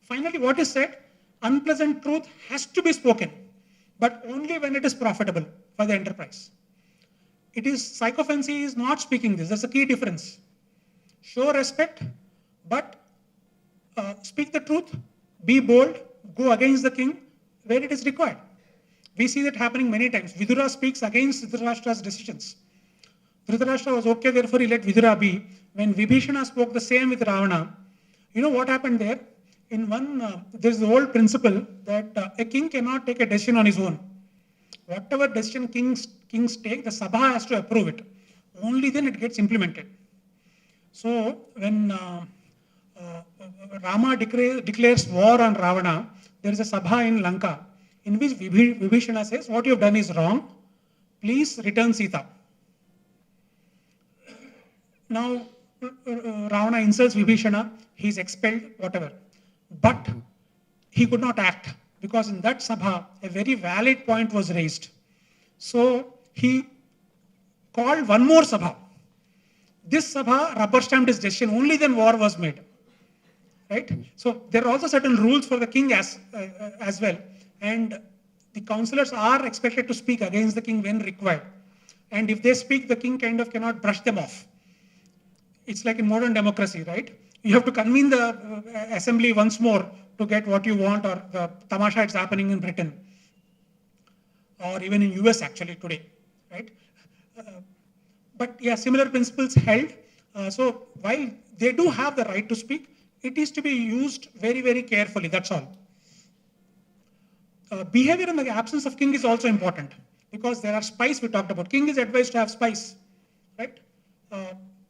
Finally, what is said, unpleasant truth has to be spoken, but only when it is profitable for the enterprise. Psychophancy is not speaking this. That's a key difference. Show respect, but speak the truth, be bold, go against the king where it is required. We see that happening many times. Vidura speaks against Dhritarashtra's decisions. Dhritarashtra was okay, therefore he let Vidura be. When Vibhishana spoke the same with Ravana, you know what happened there? In there's the old principle that a king cannot take a decision on his own. Whatever decision kings take, the Sabha has to approve it. Only then it gets implemented. So when Rama declares war on Ravana, there is a Sabha in Lanka in which Vibhishana says, what you have done is wrong, please return Sita. Now, Ravana insults Vibhishana, he is expelled, whatever. But he could not act because in that Sabha, a very valid point was raised. So he called one more Sabha. This Sabha rubber stamped his decision, only then war was made. Right? So there are also certain rules for the king as well. And the councillors are expected to speak against the king when required. And if they speak, the king kind of cannot brush them off. It's like in modern democracy, right? You have to convene the assembly once more to get what you want, or the tamasha is happening in Britain. Or even in US actually today, right? But yeah, similar principles held. So while they do have the right to speak, it is to be used very, very carefully, that's all. Behavior in the absence of king is also important because there are spies we talked about. King is advised to have spies, right?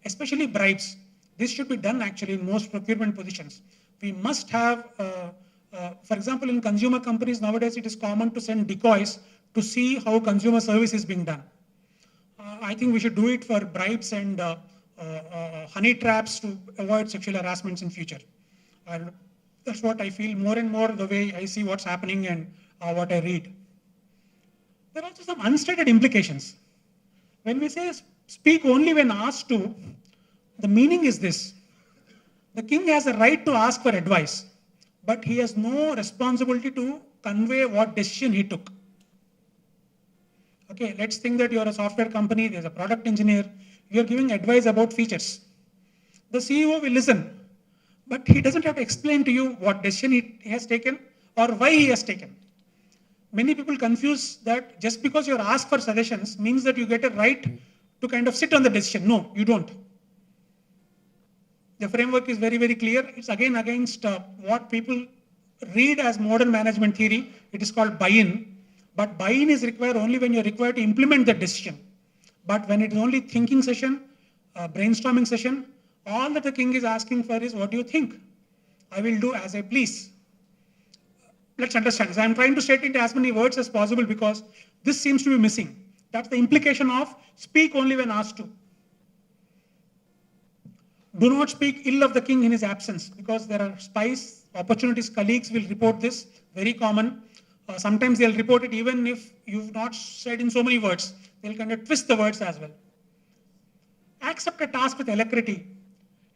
Especially bribes. This should be done actually in most procurement positions. We must have, for example, in consumer companies nowadays, it is common to send decoys to see how consumer service is being done. I think we should do it for bribes and honey traps to avoid sexual harassments in future. That's what I feel more and more the way I see what's happening and what I read. There are also some unstated implications. When we say speak only when asked to, the meaning is this. The king has a right to ask for advice, but he has no responsibility to convey what decision he took. Okay, let's think that you're a software company, there's a product engineer, you're giving advice about features. The CEO will listen, but he doesn't have to explain to you what decision he has taken or why he has taken. Many people confuse that just because you're asked for suggestions means that you get a right to kind of sit on the decision. No, you don't. The framework is very, very clear. It's again against what people read as modern management theory. It is called buy-in. But buy-in is required only when you're required to implement the decision. But when it is only thinking session, brainstorming session, all that the king is asking for is, what do you think? I will do as I please. Let's understand. So I'm trying to state it in as many words as possible because this seems to be missing. That's the implication of speak only when asked to. Do not speak ill of the king in his absence, because there are spies, opportunities, colleagues will report this, very common. Sometimes they'll report it even if you've not said in so many words. They'll kind of twist the words as well. Accept a task with alacrity.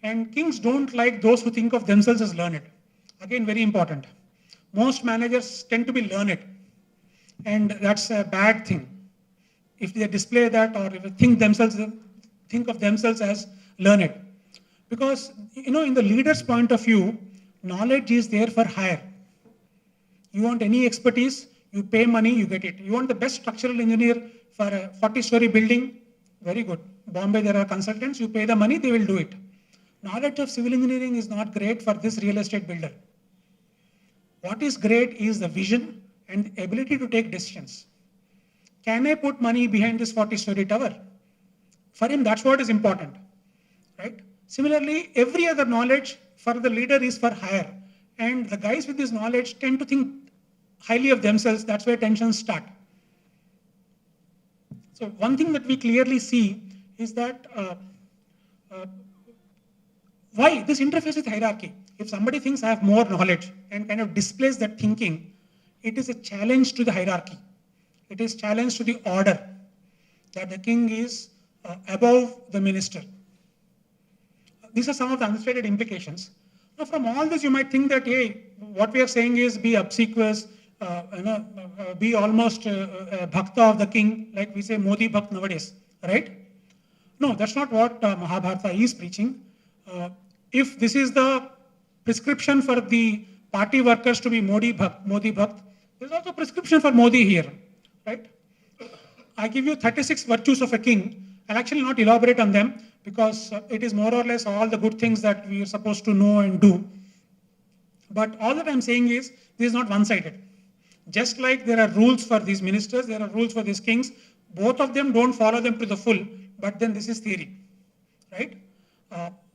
And kings don't like those who think of themselves as learned. Again, very important. Most managers tend to be learned. And that's a bad thing. If they display that, or if they think of themselves as learned. Because, in the leader's point of view, knowledge is there for hire. You want any expertise, you pay money, you get it. You want the best structural engineer for a 40-story building, very good. Bombay, there are consultants, you pay the money, they will do it. Knowledge of civil engineering is not great for this real estate builder. What is great is the vision and the ability to take decisions. Can I put money behind this 40-story tower? For him, that's what is important, right? Similarly, every other knowledge for the leader is for hire. And the guys with this knowledge tend to think highly of themselves. That's where tensions start. So one thing that we clearly see is that why this interface with hierarchy. If somebody thinks I have more knowledge and kind of displays that thinking, it is a challenge to the hierarchy. It is a challenge to the order that the king is above the minister. These are some of the unstated implications. Now, from all this, you might think that, hey, what we are saying is be obsequious, be almost a bhakta of the king, like we say Modi Bhakt nowadays, right? No, that's not what Mahabharata is preaching. If this is the prescription for the party workers to be Modi Bhakt, there's also prescription for Modi here, right? I give you 36 virtues of a king. I'll actually not elaborate on them because it is more or less all the good things that we are supposed to know and do. But all that I'm saying is this is not one-sided. Just like there are rules for these ministers, there are rules for these kings. Both of them don't follow them to the full, but then this is theory, right?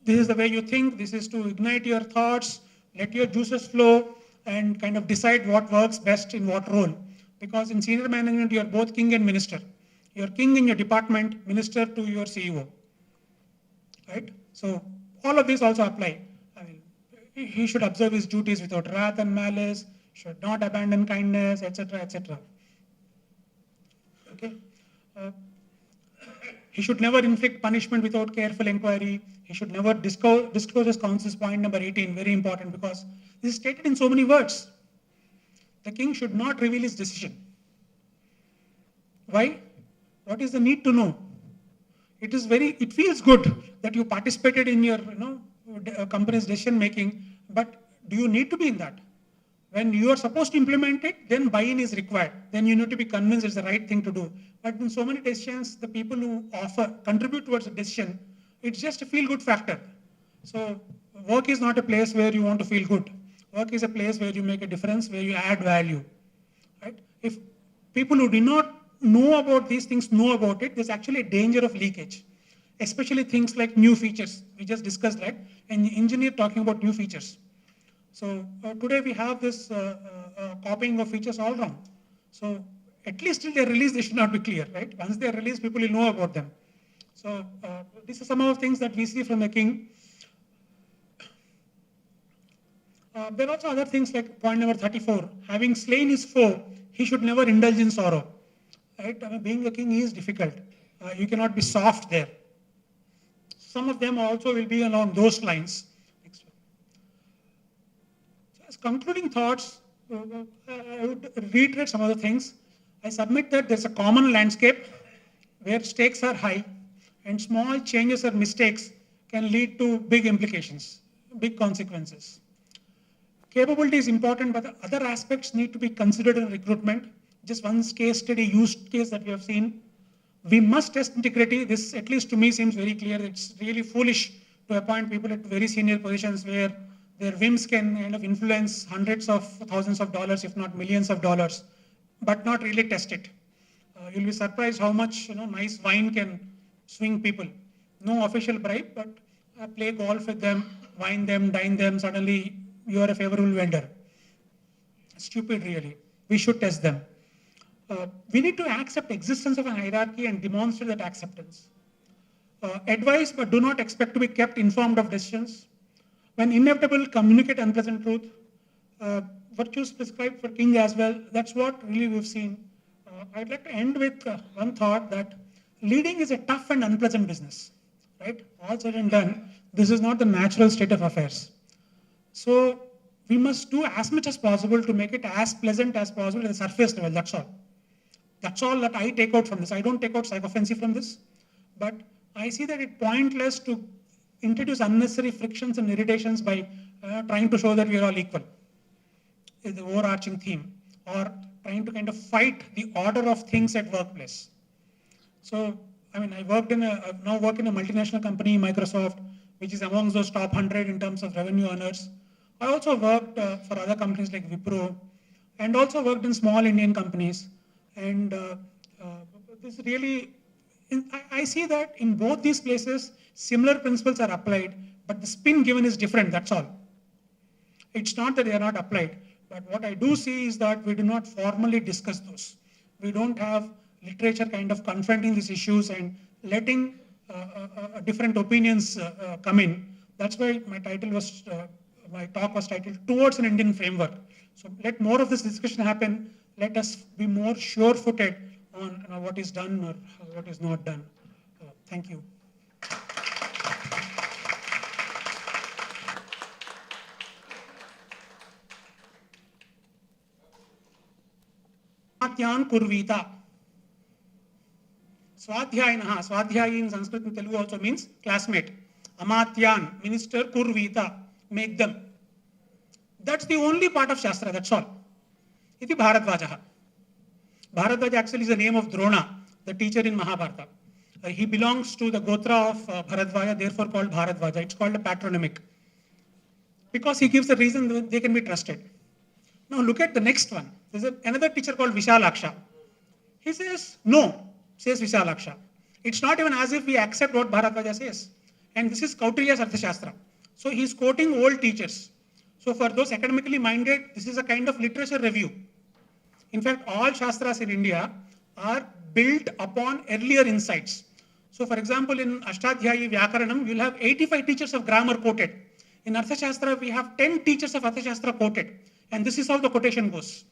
This is the way you think. This is to ignite your thoughts, let your juices flow, and kind of decide what works best in what role. Because in senior management, you're both king and minister. You're king in your department, minister to your CEO, right? So all of these also apply. I mean, he should observe his duties without wrath and malice, should not abandon kindness, etc., etc. Okay. He should never inflict punishment without careful inquiry. He should never disclose his counsel's point number 18, very important because this is stated in so many words. The king should not reveal his decision. Why? What is the need to know? It feels good that you participated in your company's decision making, but do you need to be in that? When you are supposed to implement it, then buy-in is required. Then you need to be convinced it's the right thing to do. But in so many decisions, the people who contribute towards the decision, it's just a feel-good factor. So work is not a place where you want to feel good. Work is a place where you make a difference, where you add value, right? If people who do not know about these things know about it, there's actually a danger of leakage, especially things like new features. We just discussed, right? An engineer talking about new features. So today we have this copying of features all around. So at least till they're released, they should not be clear, right? Once they're released, people will know about them. So these are some of the things that we see from the king. There are also other things like point number 34. Having slain his foe, he should never indulge in sorrow. Right? I mean, being a king is difficult. You cannot be soft there. Some of them also will be along those lines. Next one. So as concluding thoughts, I would reiterate some of the things. I submit that there's a common landscape where stakes are high and small changes or mistakes can lead to big implications, big consequences. Capability is important, but other aspects need to be considered in recruitment. Just one case study, used case that we have seen. We must test integrity. This, at least to me, seems very clear. It's really foolish to appoint people at very senior positions where their whims can kind of influence hundreds of thousands of dollars, if not millions of dollars. but not really test it. You'll be surprised how much nice wine can swing people. No official bribe, but play golf with them, wine them, dine them. Suddenly, you are a favorable vendor. Stupid, really. We should test them. We need to accept existence of a hierarchy and demonstrate that acceptance. Advise, but do not expect to be kept informed of decisions. When inevitable, communicate unpleasant truth. Virtues prescribed for king as well. That's what really we've seen. I'd like to end with one thought that leading is a tough and unpleasant business, right? All said and done, this is not the natural state of affairs. So we must do as much as possible to make it as pleasant as possible at the surface level, that's all. That's all that I take out from this. I don't take out psychophancy from this, but I see that it's pointless to introduce unnecessary frictions and irritations by trying to show that we are all equal. Is the overarching theme, or trying to kind of fight the order of things at workplace. So, I mean, I now work in a multinational company, Microsoft, which is amongst those top 100 in terms of revenue earners. I also worked for other companies like Wipro, and also worked in small Indian companies. And this really, I see that in both these places, similar principles are applied, but the spin given is different, that's all. It's not that they are not applied, but what I do see is that we do not formally discuss those. We don't have literature kind of confronting these issues and letting different opinions come in. That's why my talk was titled Towards an Indian Framework. So let more of this discussion happen. Let us be more sure-footed on what is done or what is not done. Thank you. Amatyan kurvita. Swadhyayanaha. Swadhyayi in Sanskrit and Telugu also means classmate. Amatyan, minister, kurvita, make them. That's the only part of Shastra, that's all. Iti Bharadvajaha. Bharadvaja actually is the name of Drona, the teacher in Mahabharata. He belongs to the Gotra of Bharadvaja, therefore called Bharadvaja. It's called a patronymic. Because he gives the reason that they can be trusted. Now look at the next one. There's another teacher called Vishalaksha. He says, no, says Vishalaksha. It's not even as if we accept what Bharadvaja says. And this is Kautilya's Arthashastra. So he's quoting old teachers. So for those academically minded, this is a kind of literature review. In fact, all Shastras in India are built upon earlier insights. So for example, in Ashtadhyayi Vyakaranam, you'll have 85 teachers of grammar quoted. In Arthashastra, we have 10 teachers of Arthashastra quoted. And this is how the quotation goes.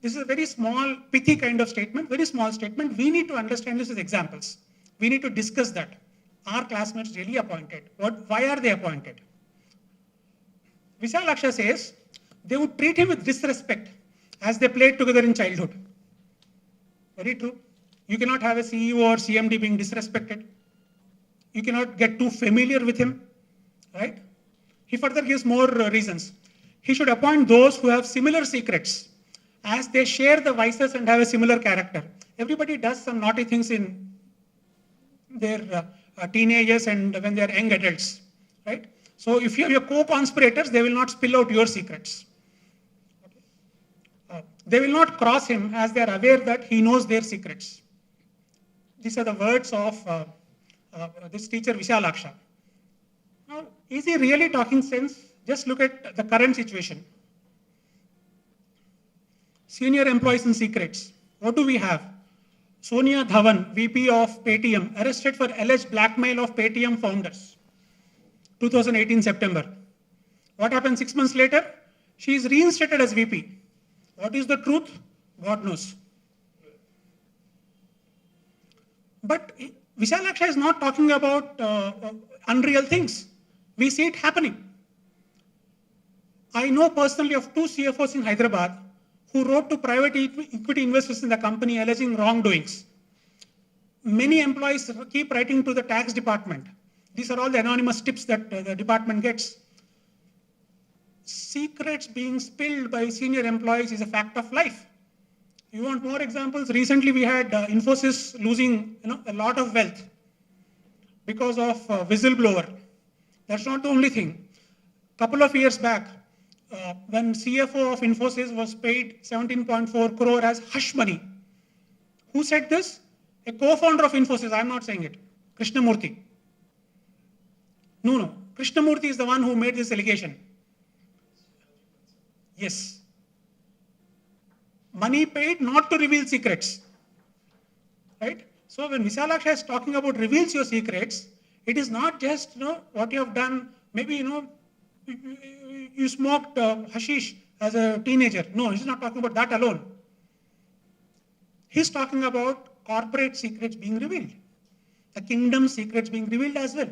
This is a very small, pithy kind of statement, very small statement. We need to understand this as examples. We need to discuss that. Are classmates really appointed? Why are they appointed? Vishalaksha says they would treat him with disrespect as they played together in childhood. Very true. You cannot have a CEO or CMD being disrespected. You cannot get too familiar with him, right? He further gives more reasons. He should appoint those who have similar secrets as they share the vices and have a similar character. Everybody does some naughty things in their teenagers and when they are young adults, right? So if you have your co-conspirators, they will not spill out your secrets. They will not cross him as they are aware that he knows their secrets. These are the words of this teacher Vishalaksha. Now, is he really talking sense? Just look at the current situation. Senior employees and secrets. What do we have? Sonia Dhawan, VP of Paytm, arrested for alleged blackmail of Paytm founders. 2018 September. What happened 6 months later? She is reinstated as VP. What is the truth? God knows. But Vishalaksha is not talking about unreal things. We see it happening. I know personally of 2 CFOs in Hyderabad who wrote to private equity investors in the company alleging wrongdoings. Many employees keep writing to the tax department. These are all the anonymous tips that the department gets. Secrets being spilled by senior employees is a fact of life. You want more examples? Recently we had Infosys losing a lot of wealth because of whistleblower. That's not the only thing. Couple of years back, when CFO of Infosys was paid 17.4 crore as hush money. Who said this? A co-founder of Infosys, I'm not saying it, Krishnamurthy. No, Krishnamurthy is the one who made this allegation. Yes. Money paid not to reveal secrets, right? So when Visalakshi is talking about reveals your secrets, it is not just what you have done. Maybe you smoked hashish as a teenager. No, he's not talking about that alone. He's talking about corporate secrets being revealed, the kingdom secrets being revealed as well.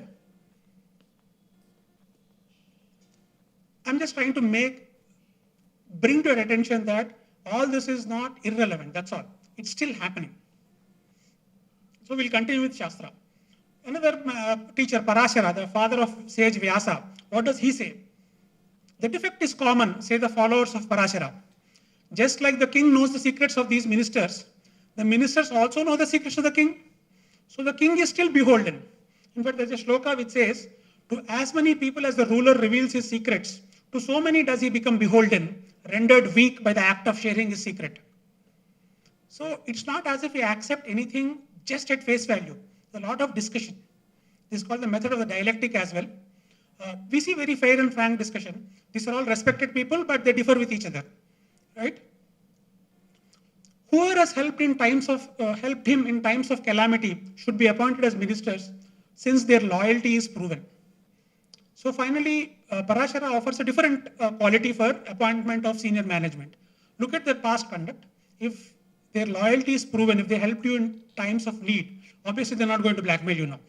I'm just trying to bring to your attention that all this is not irrelevant, that's all. It's still happening. So we'll continue with Shastra. Another teacher, Parashara, the father of sage Vyasa, what does he say? The defect is common, say the followers of Parashara. Just like the king knows the secrets of these ministers, the ministers also know the secrets of the king. So the king is still beholden. In fact, there's a shloka which says, to as many people as the ruler reveals his secrets, to so many does he become beholden, rendered weak by the act of sharing his secret. So it's not as if we accept anything just at face value. There's a lot of discussion. This is called the method of the dialectic as well. We see very fair and frank discussion. These are all respected people, but they differ with each other, right? Whoever has helped him in times of calamity should be appointed as ministers, since their loyalty is proven. So finally, Parashara offers a different quality for appointment of senior management. Look at their past conduct. If their loyalty is proven, if they helped you in times of need, obviously they're not going to blackmail you now.